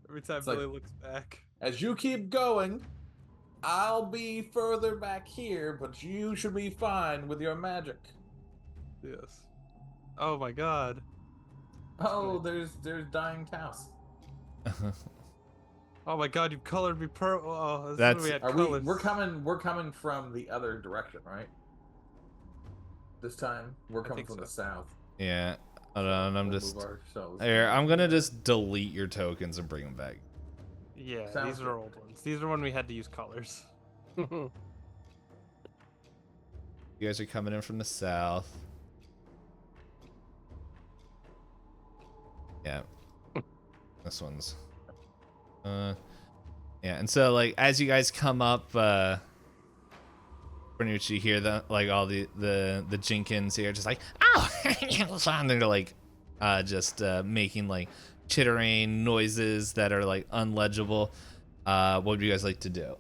Every time It's Billy like- looks back. As you keep going, I'll be further back here, but you should be fine with your magic. Yes. Oh my god. Oh, there's dying Taos. Oh my god, you've colored me purple. Oh, this That's- is when we had Are colors. we're coming from the other direction, right? This time we're coming think from so. the south. Yeah. Hold on, I'm We'll just move ourselves. here. I'm gonna just delete your tokens and bring them back. Yeah, Sounds these are good. old ones. These are when we had to use colors. You guys are coming in from the south. Yeah. This one's. Yeah, and so like as you guys come up, pretty much you hear like all the Jenkins here just like, oh, and they're like, just making like chittering noises that are like unlegible. What would you guys like to do?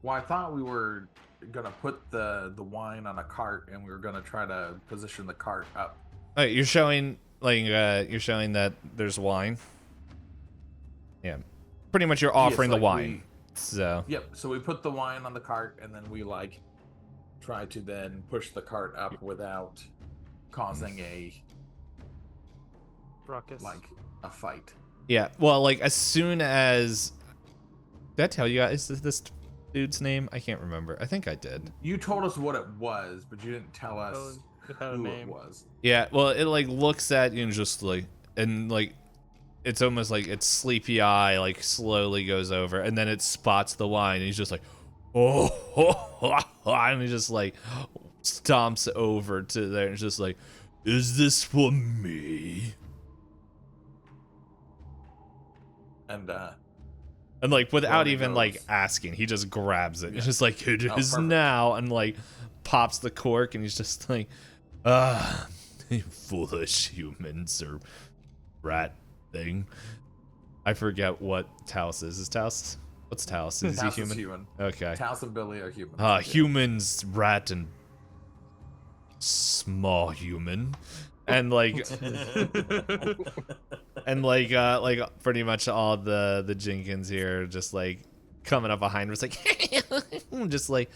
Well, I thought we were gonna put the wine on a cart, and we were gonna try to position the cart up. Oh, you're showing like you're showing that there's wine. Yeah, pretty much you're offering Yes, the like wine. So Yep. So we put the wine on the cart, and then we like try to then push the cart up without causing a Ruckus. a fight. yeah, well, like as soon as did I tell you guys this dude's name? I can't remember. I think I did. You told us what it was, but you didn't tell us Oh, it had a who it name. was. Yeah, well, it like looks at you and just like and like it's almost like its sleepy eye like slowly goes over and then it spots the wine and he's just like, oh, and he just like stomps over to there and it's just like, is this for me? And like without Roman even goes- like asking, he just grabs it. Yeah. It's just like, it Oh, is perfect. now, and like pops the cork and he's just like, you foolish humans or rat thing. I forget what Taos is. Is Taos? What's Taos? Is Taos he is human? human. Okay. Taos and Billy are human. Humans, rat, and small human, and like, and like pretty much all the Jenkins here are just like coming up behind us, like,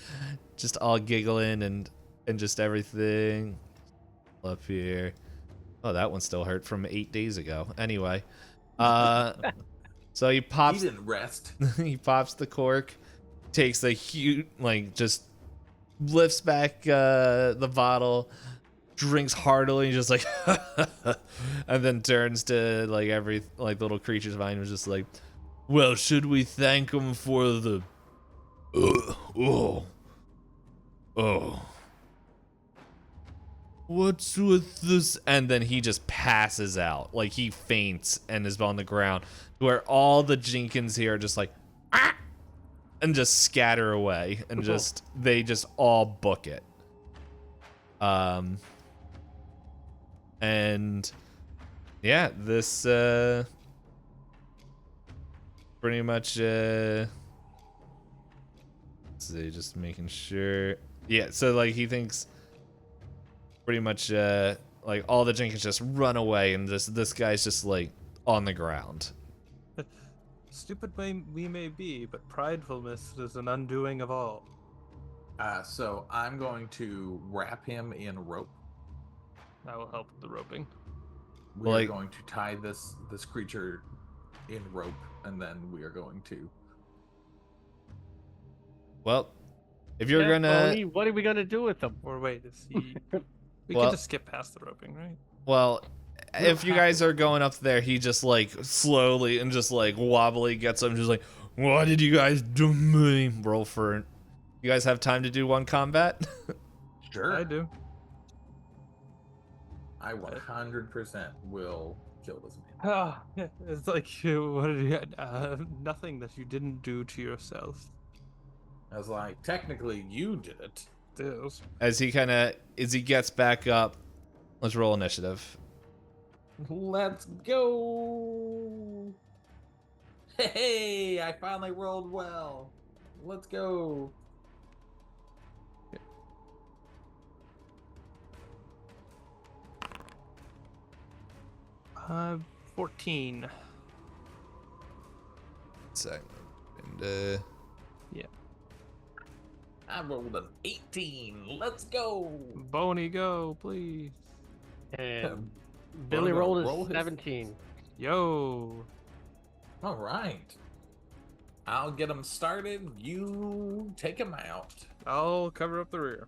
just all giggling and just everything up here. Oh, that one still hurt from 8 days ago. Anyway, so he He pops. didn't rest. He pops the cork, takes a huge, like, just lifts back the bottle, drinks heartily, just like, and then turns to like every like little creature's mind was just like, well, should we thank him for the, what's with this? And then he just passes out, like he faints and is on the ground, where all the Jenkins here are just like, ah! And just scatter away, and just they just all book it. And yeah, this pretty much let's see, just making sure. Yeah, so like he thinks pretty much like all the Jenkins just run away, and this guy's just like on the ground. Stupid we may be, but pridefulness is an undoing of all. So I'm going to wrap him in rope. That will help with the roping. We're Like- going to tie this creature in rope, and then we are going to. Well, if you're Yeah, gonna Tony, what are we gonna do with them? Or wait, is he? We Well- can just skip past the roping, right? well, We don't if you have guys to. are going up there, he just like slowly and just like wobbly gets up, just like, what did you guys do me? Roll for it. You guys have time to do one combat? Sure. I do. I 100% will kill this man. Ah, it's like what did you, nothing that you didn't do to yourself. I was like, technically, you did it. Deals. As he gets back up, let's roll initiative. Let's go. Hey, I finally rolled well. Let's go. 14. So, and Yeah. I rolled an 18. Let's go. Boney, go, please. And Billy Wanna rolled roll his his- 17. Yo. All right. I'll get him started. You take him out. I'll cover up the rear.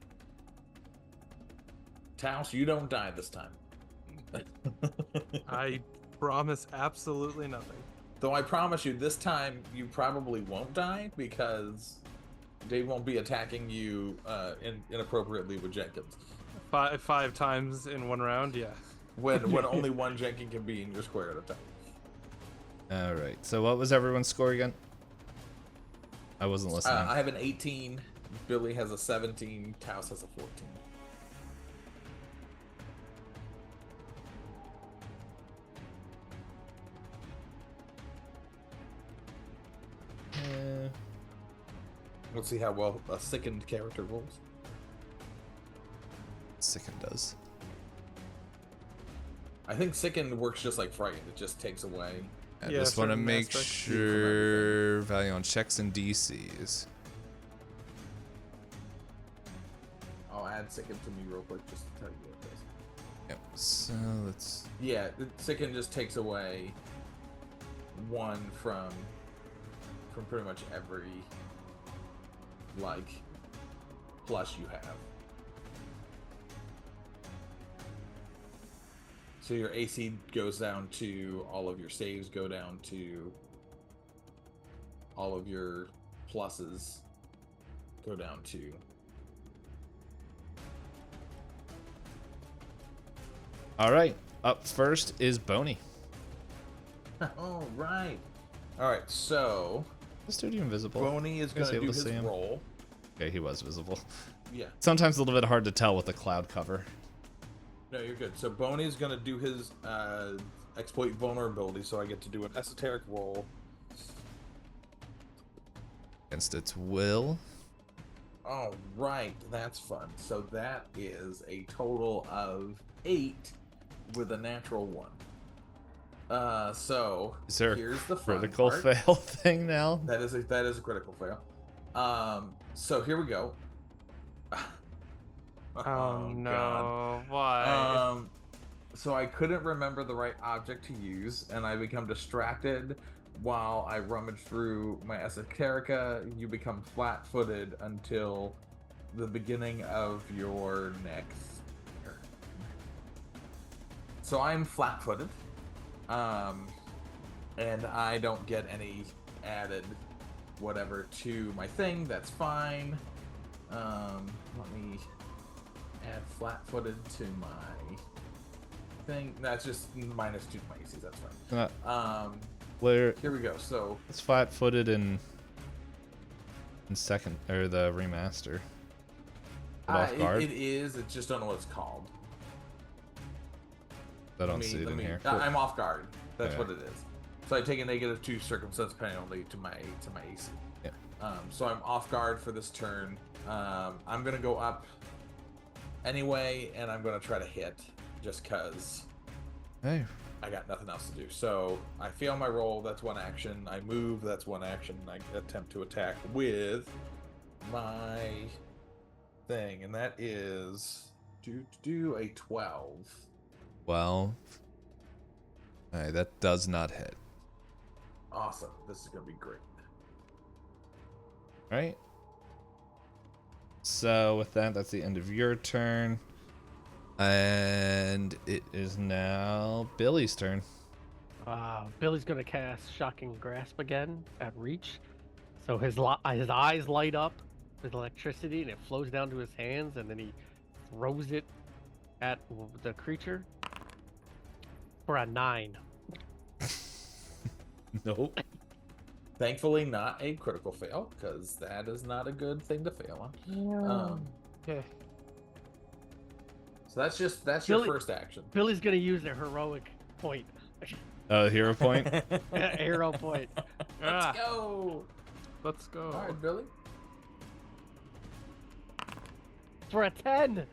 Taos, you don't die this time. I promise absolutely nothing. Though I promise you, this time you probably won't die because they won't be attacking you inappropriately with Jenkins. Five times in one round, yeah. When only one Jenkins can be in your square at a time. all right. So what was everyone's score again? I wasn't listening. I have an 18. Billy has a 17. Taos has a 14. Let's see how well a sickened character rolls. Sicken does. I think sickened works just like frightened. It just takes away. I Yeah, just want to certain make aspects sure value on checks and DCs. I'll add sickened to me real quick just to tell you what it does. Yep. So let's. Yeah, Sicken just takes away one from pretty much every like plus you have. So your AC goes down to, all of your saves go down to, all of your pluses go down to. All right. Up first is Boney. All right. All right, so This dude invisible. Boney is You guys going to able do to his see him? roll. Okay, he was visible. Yeah. Sometimes a little bit hard to tell with the cloud cover. No, you're good. So Boney is going to do his exploit vulnerability, so I get to do an esoteric roll. Against its will. All right, that's fun. So that is a total of 8 with a natural 1. So Is there here's the a fun critical part. fail thing now? That is a critical fail. So here we go. Oh, no. God. Why? So I couldn't remember the right object to use, and I become distracted while I rummage through my esoterica. You become flat-footed until the beginning of your next turn. So I'm flat-footed, and I don't get any added whatever to my thing. That's fine. Let me add flat-footed to my thing. That's just -2 to my AC. That's fine. Where Here we go. So it's flat-footed in second or the remaster. Off guard. it is. I just don't know what it's called. I don't see it in here. I'm off guard. That's Okay. what it is. So I take a -2 circumstance penalty to my AC. Yeah. So I'm off guard for this turn. I'm gonna go up anyway, and I'm gonna try to hit just cause Hey. I got nothing else to do. So I fail my roll. That's one action. I move. That's one action. I attempt to attack with my thing, and that is do a 12. 12. Alright, that does not hit. Awesome. This is gonna be great. Right? So with that, that's the end of your turn. And it is now Billy's turn. Billy's gonna cast Shocking Grasp again at reach. So his eyes light up with electricity, and it flows down to his hands, and then he throws it at the creature for a 9. Nope. Thankfully, not a critical fail, because that is not a good thing to fail on. Okay. So that's your Billy- first action. Billy's gonna use a heroic point. Hero point. Hero point. Ah, Let's go. let's go. All right, Billy. For a 10.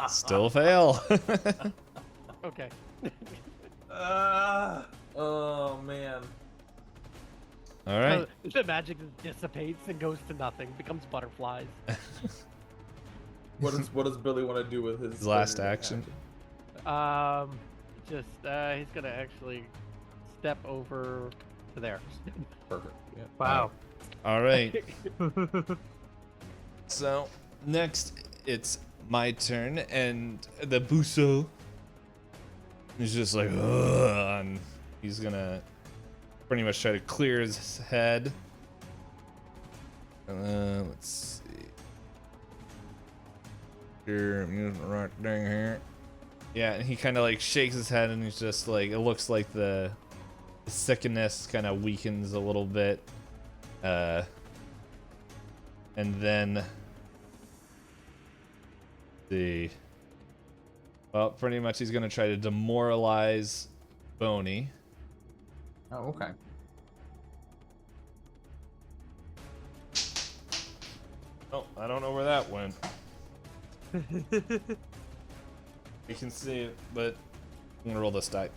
Still fail. Okay. Oh man. All right. So the magic just dissipates and goes to nothing, becomes butterflies. What does Billy want to do with his Last third action? Just he's gonna actually step over to there. Perfect. Yeah. Wow. All right. So next it's my turn, and the Buso is just like, ugh, and he's gonna pretty much try to clear his head. Let's see. Here, I'm using the right thing here. Yeah, and he kind of like shakes his head, and he's just like, it looks like the sickness kind of weakens a little bit. And then well, pretty much he's gonna try to demoralize Boney. Oh, okay. Oh, I don't know where that went. You can see it, but I'm gonna roll this die.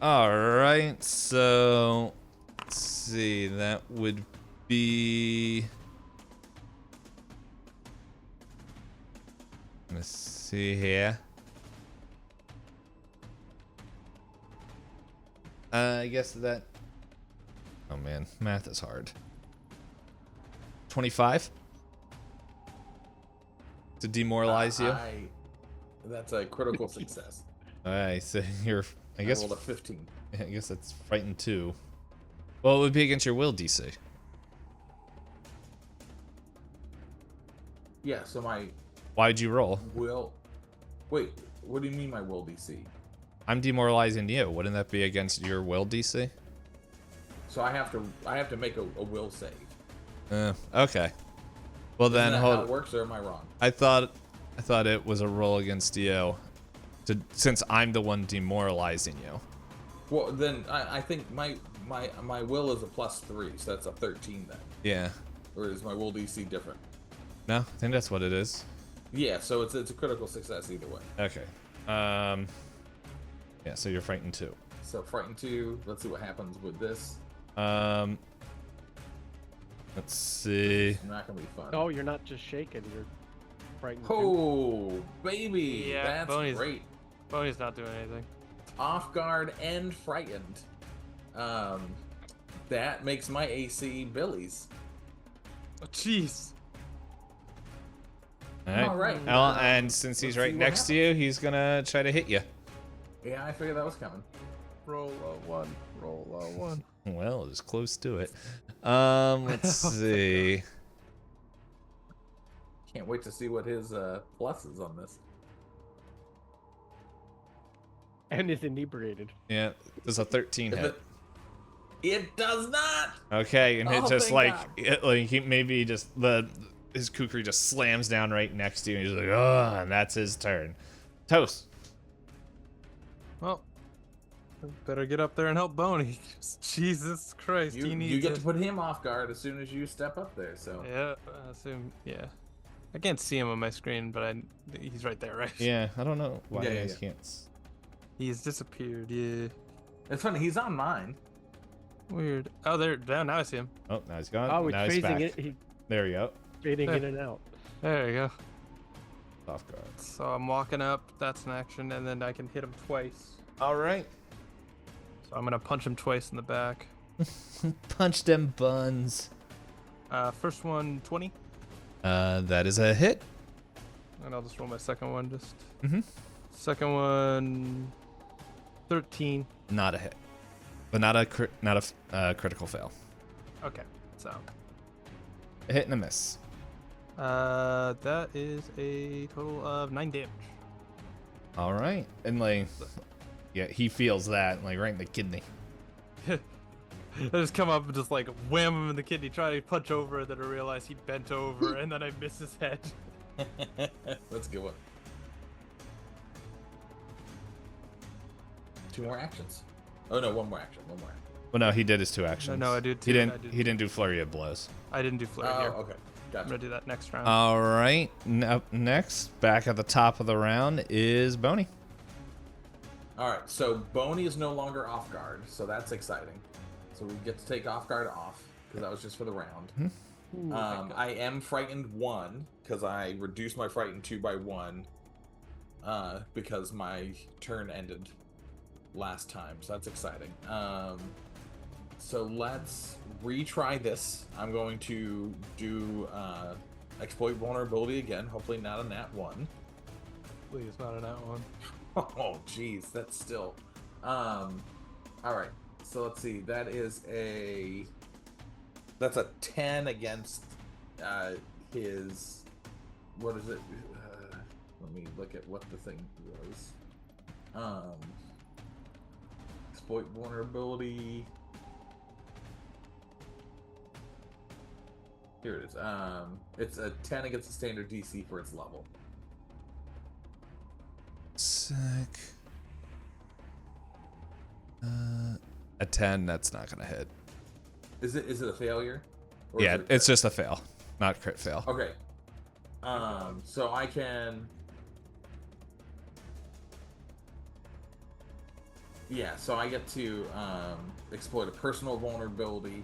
Alright, so let's see, that would be, let's see here. I guess that, oh man, math is hard. 25 to demoralize you. That's a critical success. Alright, so you're, I I guess, rolled a 15. I guess that's frightened too. Well, it would be against your will DC. Yeah, so my Why'd you roll? will. Wait, what do you mean my will DC? I'm demoralizing you. Wouldn't that be against your will DC? So I have to make a will save. Okay. Well Isn't then, that how it hold. works, or am I wrong? I thought it was a roll against you, since I'm the one demoralizing you. Well, then I think my will is a +3, so that's a 13 then. Yeah. Or is my will DC different? No, I think that's what it is. Yeah, so it's a critical success either way. Okay. Yeah. So you're frightened too. So frightened 2. Let's see what happens with this. Let's see. It's not gonna be fun. Oh, you're not just shaking, you're frightened. too. Oh, baby, Yeah, that's Boney's- great. Boney's not doing anything. Off guard and frightened. That makes my AC Billy's. Oh, jeez. All right. And since he's Let's right see what next to you, he's gonna try to hit you. Yeah, I figured that was coming. Roll a 1. Roll a 1. Well, it's close to it. Let's see. Can't wait to see what his plus is on this. And is inebriated. Yeah, there's a 13 If hit. It does not. Okay, and it Oh, just thank like God. he maybe just his kukri just slams down right next to you, and he's like, oh, and that's his turn. Toast. Well, better get up there and help Boney. Jesus Christ, he You needs get it. to put him off guard as soon as you step up there. So Yeah, I assume. Yeah, I can't see him on my screen, but he's right there, right? Yeah, I don't know why Yeah, you yeah, guys yeah. can't. He's disappeared. Yeah. it's funny. He's on mine. Weird. Oh, there. Now I see him. Oh, now he's gone. Oh, now he's he's back. phasing it. He's There you go. fading in and out. There you go. Off guard. So I'm walking up. That's an action, and then I can hit him twice. All right. So I'm gonna punch him twice in the back. Punch them buns. First one 20, That is a hit. and I'll just roll my second one. Just Mhm. second one 13. Not a hit, but not a critical fail. Okay, so A hit and a miss. that is a total of 9 damage. All right, and like Yeah, he feels that, like, right in the kidney. I just come up and just like wham him in the kidney, try to punch over, then I realize he bent over, and then I miss his head. That's a good one. 2 more actions. Oh no, 1 more action. 1 more action. Well, no, he did his 2 actions. No, I did too. He I didn't. did. He didn't do flurry of blows. I didn't do flare Oh, here. okay. I'm Gotcha. gonna do that next round. All right. Up next, back at the top of the round, is Boney. All right, so Boney is no longer off guard, so that's exciting. So we get to take off guard off because that was just for the round. Ooh, I am frightened 1 because I reduced my frightened 2 by 1 because my turn ended last time, so that's exciting. So let's retry this. I'm going to do exploit vulnerability again. Hopefully not a nat 1. Please, not on that one. Oh, jeez, that's still. All right. So let's see. That's a 10 against his. What is it? Let me look at what the thing was. Exploit vulnerability. Here it is. It's a 10 against the standard DC for its level. Sick. A 10, that's not gonna hit. Is it a failure? Or Yeah, is it it's crit? just a fail, not crit fail. Okay. So I can. Yeah, so I get to exploit a personal vulnerability.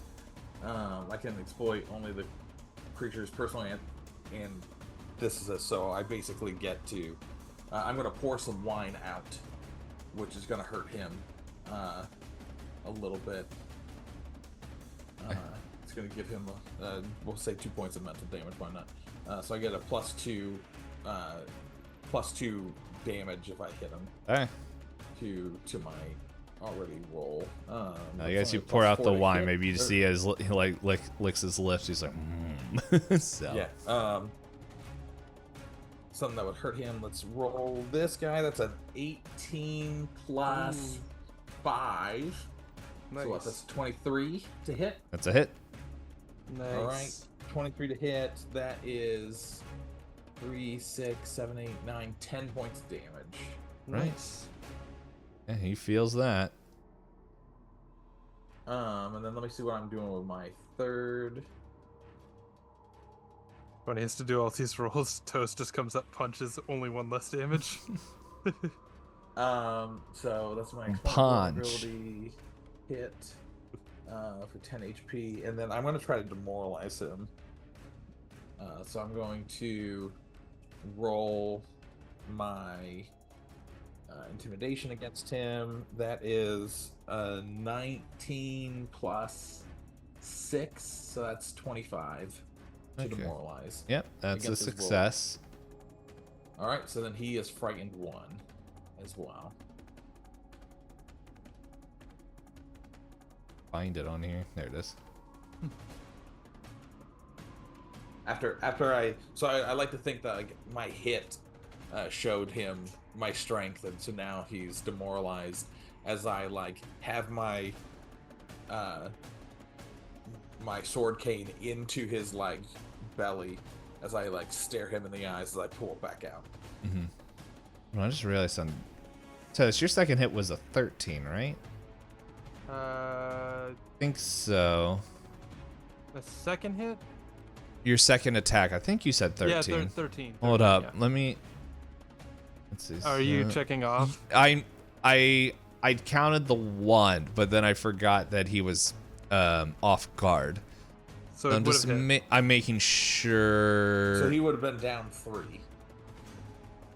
I can exploit only the creature's personal and this is it. So I basically get to. I'm gonna pour some wine out, which is gonna hurt him a little bit. It's gonna give him we'll say 2 points of mental damage. Why not? So I get a +2 damage if I hit him Okay. to my already roll. I guess you pour out the wine. Maybe you just see as he licks his lips. He's like, so. Yeah. Something that would hurt him. Let's roll this guy. That's an 18 plus 5. Nice. So what, that's 23 to hit. That's a hit. Nice. All right, 23 to hit. That is 3, 6, 7, 8, 9, 10 points of damage. Nice. Yeah, he feels that. And then let me see what I'm doing with my third. When he has to do all these rolls, Toast just comes up, punches, only 1 less damage. So that's my Punch. vulnerability hit for 10 HP, and then I'm going to try to demoralize him. So I'm going to roll my intimidation against him. That is 19 plus 6, so that's 25 to Okay. demoralize. Yep, that's a Against his roll. success. All right, so then he is frightened 1 as well. Find it on here. There it is. I like to think that like my hit showed him my strength, and so now he's demoralized as I like have my my sword cane into his like belly as I like stare him in the eyes as I pull it back out. Mm-hmm. Well, I just realized something. So your second hit was a 13, right? I think so. The second hit? Your second attack, I think you said 13. Yeah, 13. Hold up, yeah. Let me. Let's see. Are you checking off? I counted the 1, but then I forgot that he was off guard. So I'm it would just have hit. I'm making sure. So he would have been down 3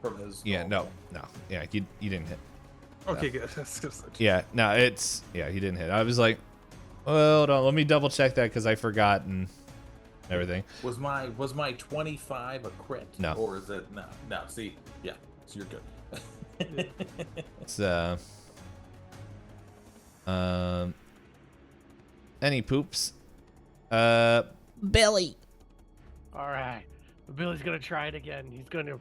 from his. Yeah, normal. no, yeah, you didn't hit. Okay, good. That's good. Yeah, no, he didn't hit. I was like, well, hold on, let me double check that because I forgot and everything. Was my 25 a crit? No. Or is it no? See, yeah, so you're good. It's any poops? Billy. All right. Billy's gonna try it again. He's gonna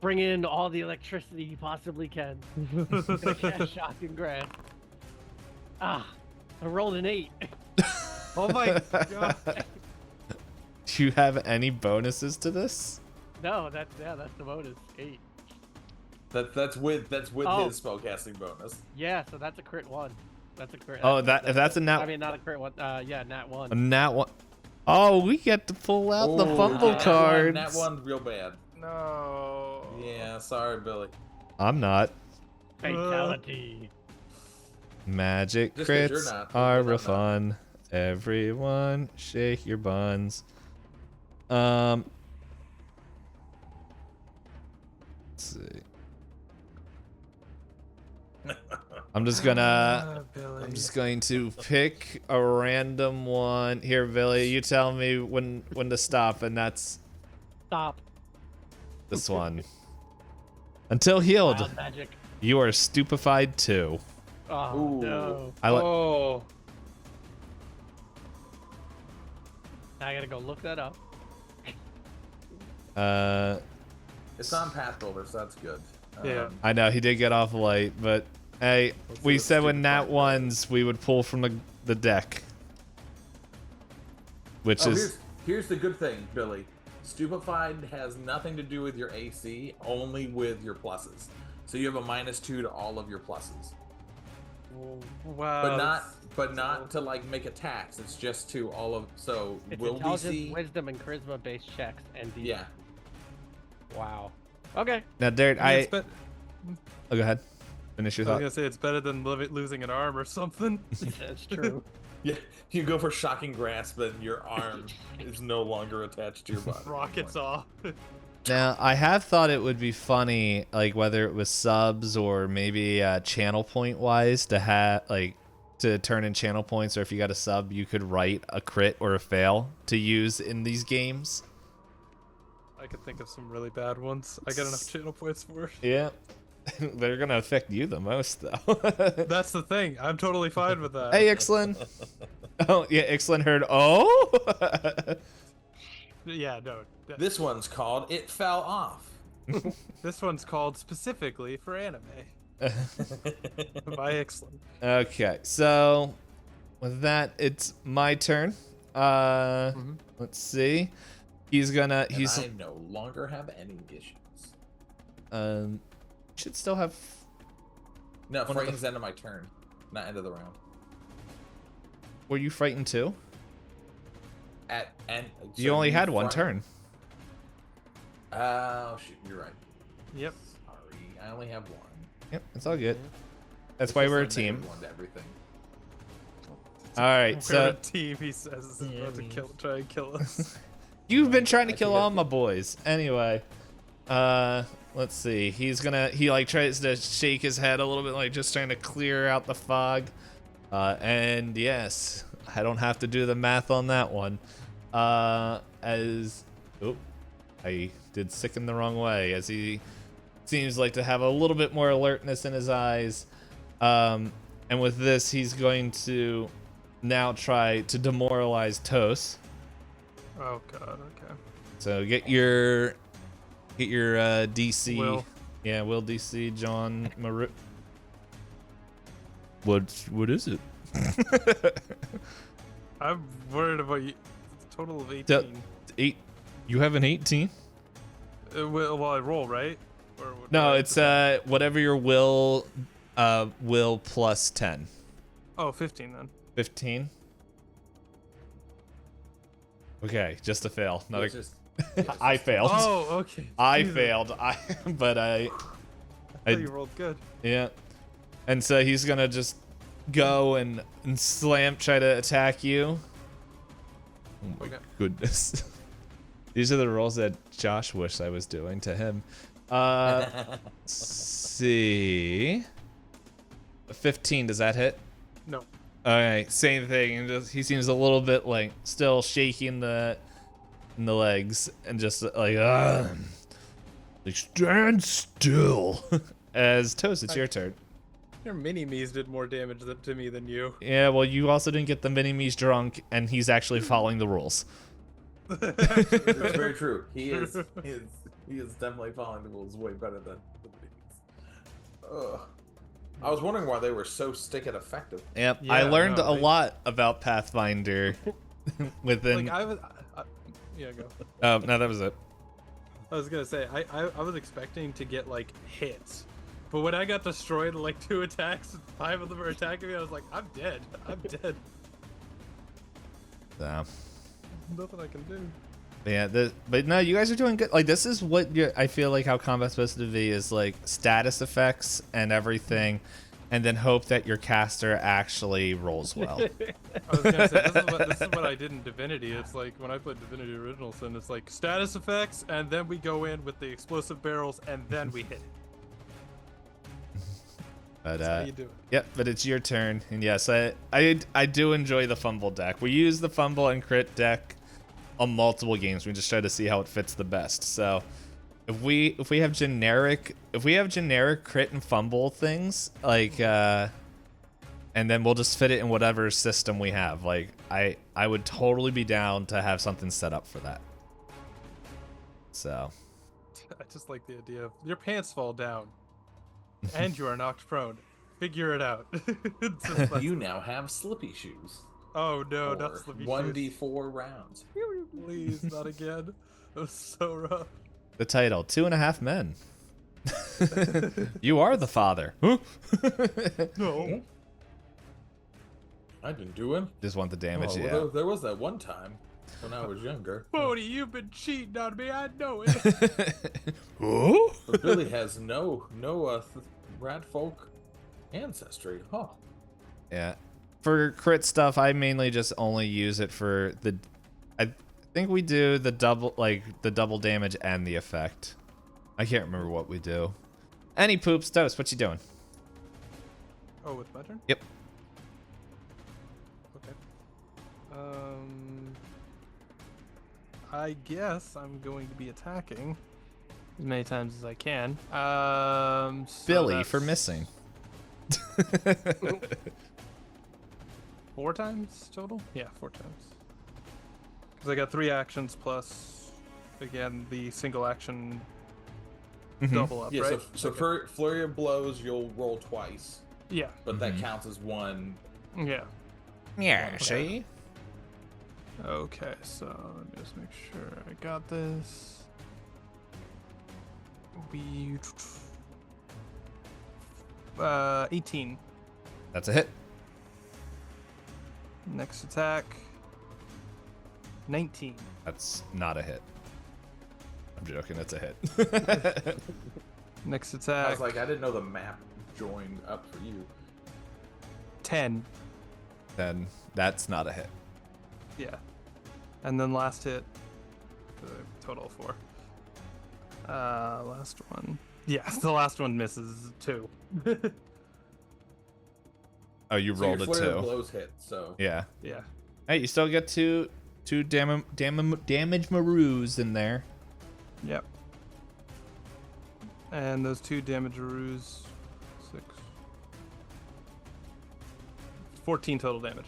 bring in all the electricity he possibly can. Gonna cast shocking grass. Ah, I rolled an 8. Oh my god. Do you have any bonuses to this? No, that's the bonus. 8. That's with Oh. his spellcasting bonus. Yeah, so that's a crit 1. That's a crit. Oh, if that's a nat. I mean, not a crit 1. Yeah, nat 1. A nat one. Oh, we get to pull out the Ooh, fumble that cards. That one's real bad. No. Yeah, sorry, Billy. I'm not. Fatality. Magic Just 'cause you're crits not, are because I'm not. fun. Everyone, shake your buns. Let's see. I'm just going to pick a random one. Here, Billy, you tell me when to stop, and that's Stop. this one. Until healed, Wild magic. you are stupefied too. Oh, Ooh. no. Oh. Now I gotta go look that up. It's on Path Builder, so that's good. Yeah. I know he did get off light, but hey, Let's we see said what when nat Stupefied ones we would pull from the deck, which Oh, is here's the good thing, Billy. Stupefied has nothing to do with your AC, only with your pluses. So you have a -2 to all of your pluses, Wow. but not to like make attacks. It's just to all of. So It's will intelligence, DC? wisdom, and charisma based checks and D. Yeah. Wow. Okay. now, Derek. It's Oh, go ahead. Finish your I was thought. gonna say it's better than losing an arm or something. That's true. Yeah. You go for shocking grasp, and your arm is no longer attached to your body. Rockets off. Now, I have thought it would be funny, like whether it was subs or maybe channel point wise, to have like to turn in channel points, or if you got a sub, you could write a crit or a fail to use in these games. I could think of some really bad ones. I got enough channel points for it. Yeah, they're gonna affect you the most, though. That's the thing. I'm totally fine with that. Hey, Ixlin. Oh yeah, Ixlin heard. Oh. Yeah, no. This one's called "It Fell Off." This one's called specifically for anime. By Ixlin. Okay, so with that, it's my turn. Let's see. He's And I no longer have any issues. should still have. No, One of the- frightening's end of my turn, not end of the round. Were you frightened too? You You only had one turn. Oh shoot, you're right. Yep. Sorry, I only have one. Yep, it's all good. That's It's why just we're a negative team. one to everything. All right, We're so a team, he says, is about to try and kill us. you've been trying to I kill think I all did. my boys. Anyway, let's see. He like tries to shake his head a little bit, like just trying to clear out the fog. And yes, I don't have to do the math on that one. I did sicken the wrong way, as he seems like to have a little bit more alertness in his eyes. And with this, he's going to now try to demoralize Tos. Oh god, okay. So get your DC. Will. Yeah, Will DC John Maru. What is it? I'm worried about you. It's a total of 18. 8. You have an 18? Well, I roll, right? Or No, I- it's whatever your will plus 10. Oh, 15 then. 15. Okay, just a fail. Not It's a, just- I failed. Oh, okay. I Jesus. failed. But I thought you rolled good. yeah. And so he's gonna just go and try to attack you. Oh my Okay. goodness. These are the rolls that Josh wished I was doing to him. See. 15, does that hit? No. Alright, same thing. And just, he seems a little bit like still shaking in the legs and just like stand still. As Toast, it's your turn. Your mini-me's did more damage to me than you. Yeah, well, you also didn't get the mini-me's drunk, and he's actually following the rules. It's very true. He is He is definitely following the rules way better than the bees. Ugh. I was wondering why they were so stick and effective. Yep, Yeah, I learned a no, lot about Pathfinder within. Like yeah, go. Oh, no, that was it. I was gonna say I was expecting to get like hits, but when I got destroyed like 2 attacks, and 5 of them are attacking me, I was like, I'm dead. I'm dead. So, Nothing I can do. yeah, but no, you guys are doing good. Like, this is what I feel like how combat's supposed to be is like status effects and everything, and then hope that your caster actually rolls well. I was gonna say this is what I did in Divinity. It's like when I played Divinity Original Sin, it's like status effects, and then we go in with the explosive barrels, and then we hit. But That's how you do it. yep, but it's your turn, and yes, I do enjoy the fumble deck. We use the fumble and crit deck on multiple games. We just try to see how it fits the best. So if we have generic crit and fumble things, like and then we'll just fit it in whatever system we have. Like I would totally be down to have something set up for that. So I just like the idea of your pants fall down, and you are knocked prone. Figure it out. It's just like, You now have slippy shoes. oh no, not slippy 1d4 rounds. shoes. Please, not again. It was so rough. the title, 2.5 Men. You are the father. Huh? No. I didn't do it. Just want the damage, Oh, yeah. well, there was that one time when I was younger. Bodhi, you've been cheating on me. I know it. Oh? But Billy has no rat folk ancestry. Huh. Yeah. For crit stuff, I mainly just only use it for the. I think we do the double damage and the effect. I can't remember what we do. Any poops, Toast, what you doing? Oh, with my turn? Yep. Okay. I guess I'm going to be attacking as many times as I can. So Billy that's for missing. 4 times total? Yeah, 4 times. Because I got 3 actions plus, again, the single action double up, Yeah, right? so Okay. for flurry of blows, you'll roll twice, Yeah, but that counts as one. yeah. Yeah, see? Okay, so let me just make sure I got this. We 18. That's a hit. Next attack 19. That's not a hit. I'm joking, that's a hit. Next I attack was like, I didn't know the map joined up for you. 10. Then that's not a hit. Yeah. And then last hit total 4. Last one. Yeah, the last one misses 2. Oh, you So rolled your a flurry of 2. blows hit. So Yeah. Yeah. Hey, you still get two damage maroos in there. Yep. And those 2 damage ruse 6. 14 total damage.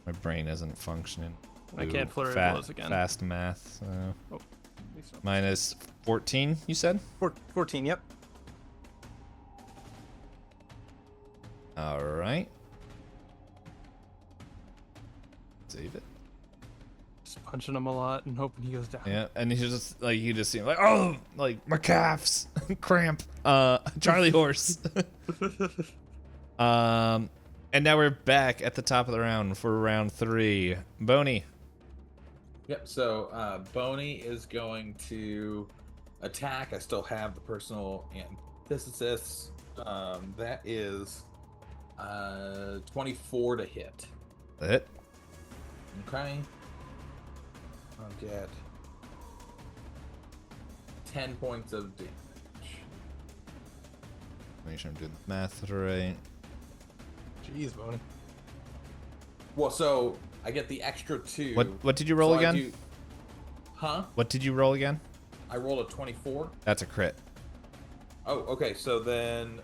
My brain isn't functioning. I can't Ooh, flurry of blows again. Fast math. So. Oh, at least not. Minus 14, you said? 14, yep. All right. Save it. Just punching him a lot and hoping he goes down. Yeah, and he's just like, you just see him like, oh, like my calves, cramp, Charlie horse. And now we're back at the top of the round for round 3. Boney. yep. So Boney is going to attack. I still have the personal antithesis. That is 24 to hit. Hit. Okay. I'll get 10 points of damage. Make sure I'm doing the math right. Jeez, Boney. Well, so I get the extra 2. What did you roll So I again? do- Huh? What did you roll again? I rolled a 24. That's a crit. Oh, okay. So then,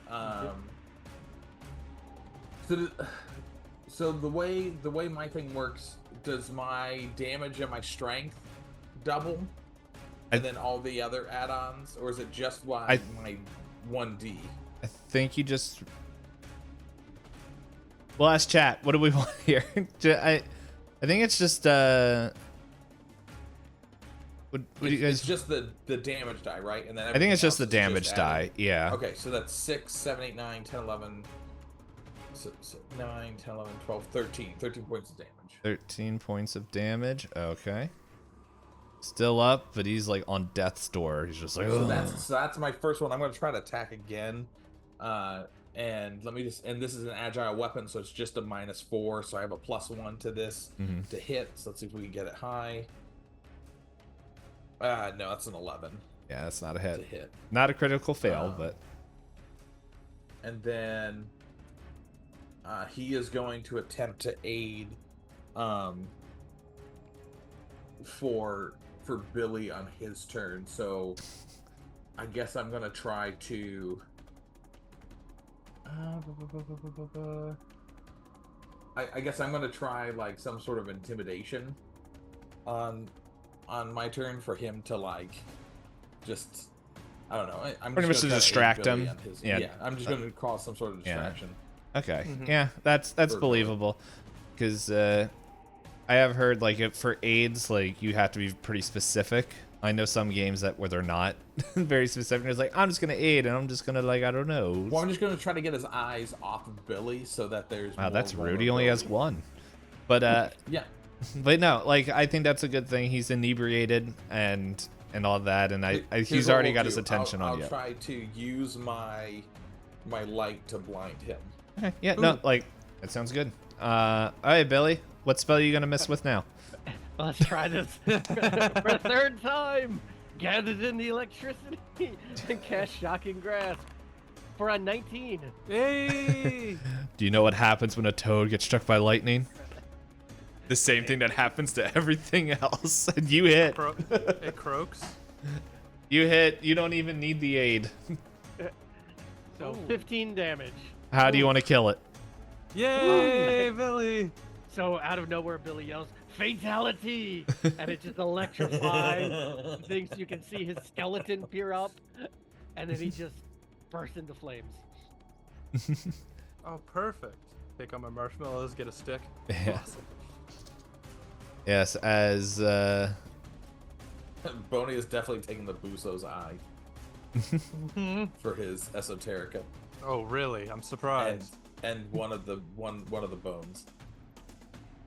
so the way my thing works, does my damage and my strength double, and then all the other add-ons, or is it just my 1D? I think you just. Well, ask chat. What do we want here? I think it's just What do you guys? It's just the damage die, right? And then I think it's just the everything else damage is die. Yeah. Okay, so that's 6, 7, 8, 9, 10, 11, 9, 10, 11, 12, 13. 13 points of damage. 13 points of damage. Okay. Still up, but he's like on death's door. He's just like. So that's my first one. I'm going to try to attack again. And let me just. And this is an agile weapon, so it's just a -4. So I have a +1 to this to hit. So let's see if we can get it high. No, that's an 11. Yeah, that's not a hit. To hit. Not a critical fail, but. And then he is going to attempt to aid for Billy on his turn. So I guess I'm gonna try to. I guess I'm gonna try like some sort of intimidation on my turn for him to like just. I don't know. I'm pretty much just to distract him. Yeah, I'm just gonna cause some sort of distraction. Okay. Yeah, that's believable, because I have heard like for aids, like you have to be pretty specific. I know some games where they're not very specific. It's like, I'm just gonna aid, and I'm just gonna like, I don't know. Well, I'm just gonna try to get his eyes off of Billy so that there's. Wow, more that's rude. He only has one. But yeah. But no, like I think that's a good thing. He's inebriated and all that, and he's already got his attention on you. I'll try to use my light to blind him. Okay. Yeah, no, like that sounds good. All right, Billy, what spell are you gonna miss with now? Let's try this for a third time. Gathered in the electricity and cast Shocking Grasp for a 19. Hey! Do you know what happens when a toad gets struck by lightning? The same thing that happens to everything else. And you hit. It croaks. You hit. You don't even need the aid. So 15 damage. How do you want to kill it? Yay, Billy! So out of nowhere, Billy yells, "Fatality!" And it just electrifies. Things you can see his skeleton peer up, and then he just bursts into flames. Oh, perfect. Take out my marshmallows, get a stick. Yeah. Awesome. Yes, as Boney is definitely taking the Buso's eye for his esoterica. Oh, really? I'm surprised. And one of the bones.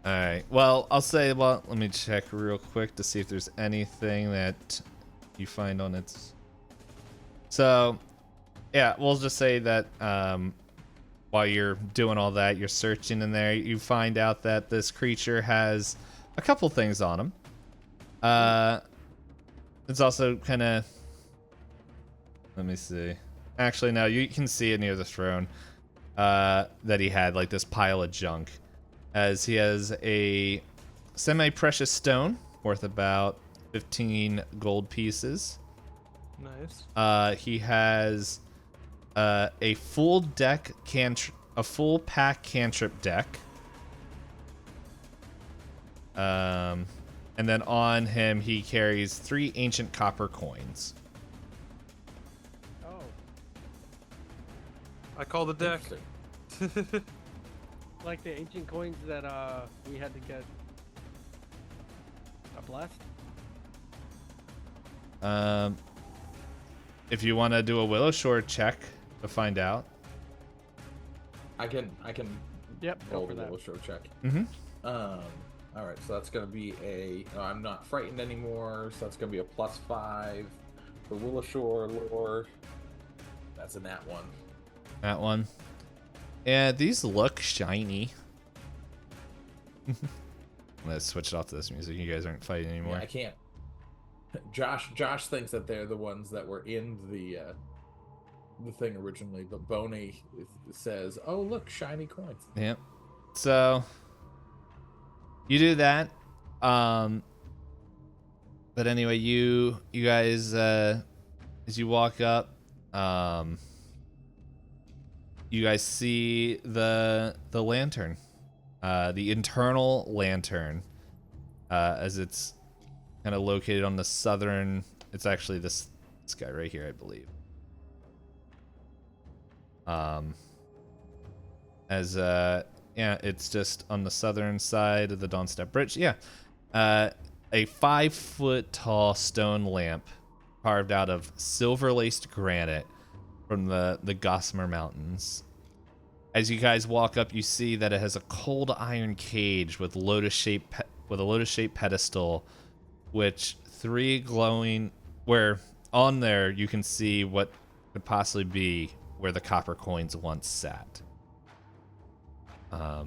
all right. Well, I'll say. Well, let me check real quick to see if there's anything that you find on its. So, yeah, we'll just say that while you're doing all that, you're searching in there, you find out that this creature has a couple things on him. It's also kind of. Let me see. Actually, no, you can see it near the throne. That he had like this pile of junk, as he has a semi-precious stone worth about 15 gold pieces. Nice. He has a full pack cantrip deck. And then on him he carries 3 ancient copper coins. Oh, I call the deck. like the ancient coins that we had to get blessed. If you want to do a Willow Shore check to find out. I can. Yep, go roll for the that. little show check. Mm-hmm. All right, so that's gonna be I'm not frightened anymore, so that's gonna be a +5 for Willowshore lore. That's a nat 1. That one. Yeah, these look shiny. I'm gonna switch it off to this music. You guys aren't fighting anymore. Yeah, I can't. Josh thinks that they're the ones that were in the thing originally, but Boney says, "Oh, look, shiny coins." Yep. So you do that. But anyway, you guys as you walk up, you guys see the lantern, the internal lantern, as it's kind of located on the southern. It's actually this guy right here, I believe. Yeah, it's just on the southern side of the Dawnstep Bridge. Yeah, a 5-foot tall stone lamp carved out of silver-laced granite from the Gossamer Mountains. As you guys walk up, you see that it has a cold iron cage with a lotus-shaped pedestal, which 3 glowing. Where on there you can see what could possibly be where the copper coins once sat. Oh,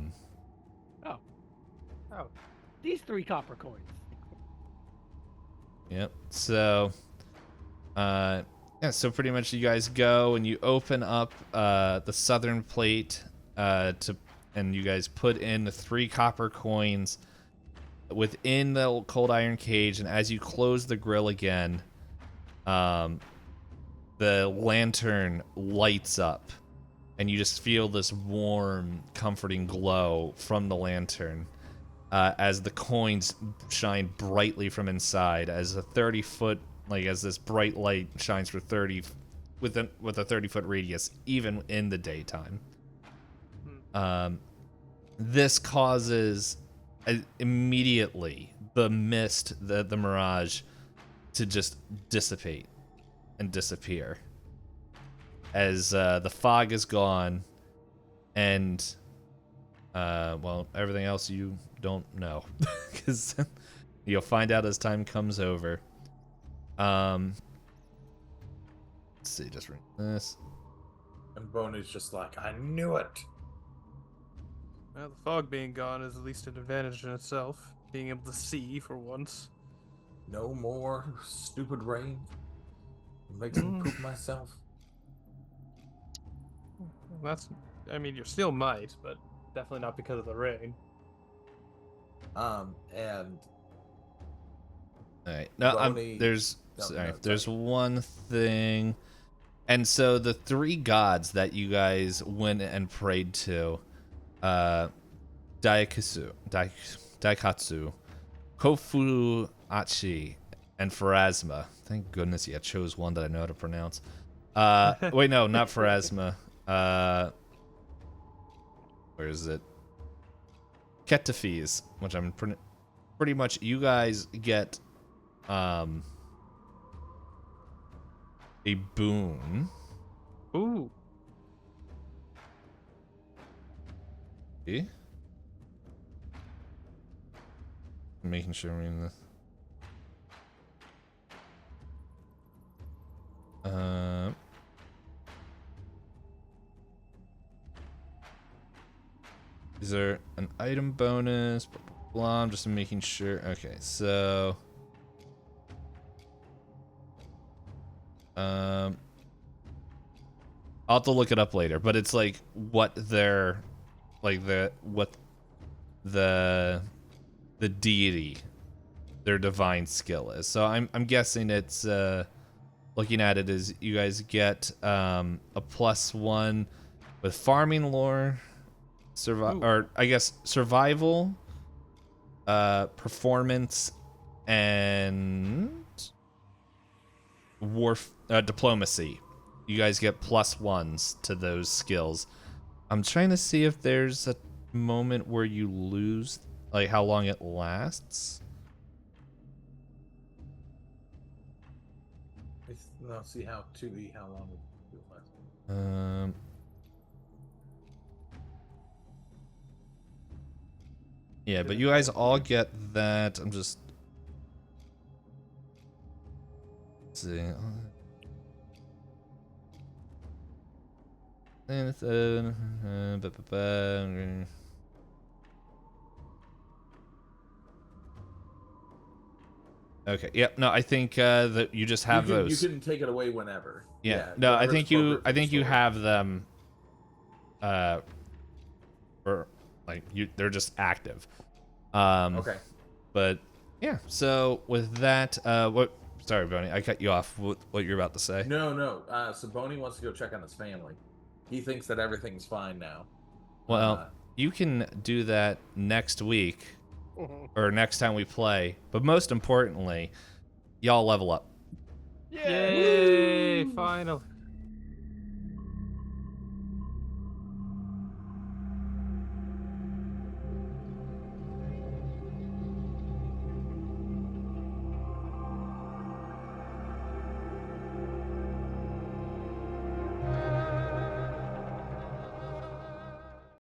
these 3 copper coins. Yep. So, yeah. So pretty much you guys go and you open up the southern plate and you guys put in the 3 copper coins within the cold iron cage, and as you close the grill again, the lantern lights up, and you just feel this warm, comforting glow from the lantern as the coins shine brightly from inside, as a 30-foot, as this bright light shines for 30 with a 30-foot radius, even in the daytime. This causes immediately the mist, the mirage, to just dissipate and disappear as the fog is gone, and everything else you don't know, because you'll find out as time comes over. Let's see, just read this. And Boney's just like, I knew it. Well, the fog being gone is at least an advantage in itself. Being able to see for once. No more stupid rain. It makes me poop myself. I mean, you still might, but definitely not because of the rain. And all right, no, Boney... there's one thing, and so the 3 gods that you guys went and prayed to, Daikatsu, Kofu Achi, and Pharasma. Thank goodness you chose one that I know how to pronounce. Wait, no, not Pharasma. Where is it? Ketaphes, which I'm pretty much, you guys get a boon. Ooh. See? Making sure I'm reading this. Is there an item bonus? Blah, blah, blah. I'm just making sure. Okay, so I'll have to look it up later, but it's like what their the deity, their divine skill is. So I'm guessing it's looking at it as you guys get a +1 with farming lore, survival, performance, and diplomacy. You guys get +1s to those skills. I'm trying to see if there's a moment where you lose, like how long it lasts. Let's see how 2E, how long it lasts. Yeah, but you guys all get that. I'm just... Let's see. Okay. Yep. No, I think that you just have those. You can take it away whenever. Yeah. No, I think you have them. For they're just active. Okay. But yeah. So with that, what? Sorry, Boney, I cut you off. What you're about to say? No. So Boney wants to go check on his family. He thinks that everything's fine now. Well, you can do that next week or next time we play. But most importantly, y'all level up. Yay! Finally.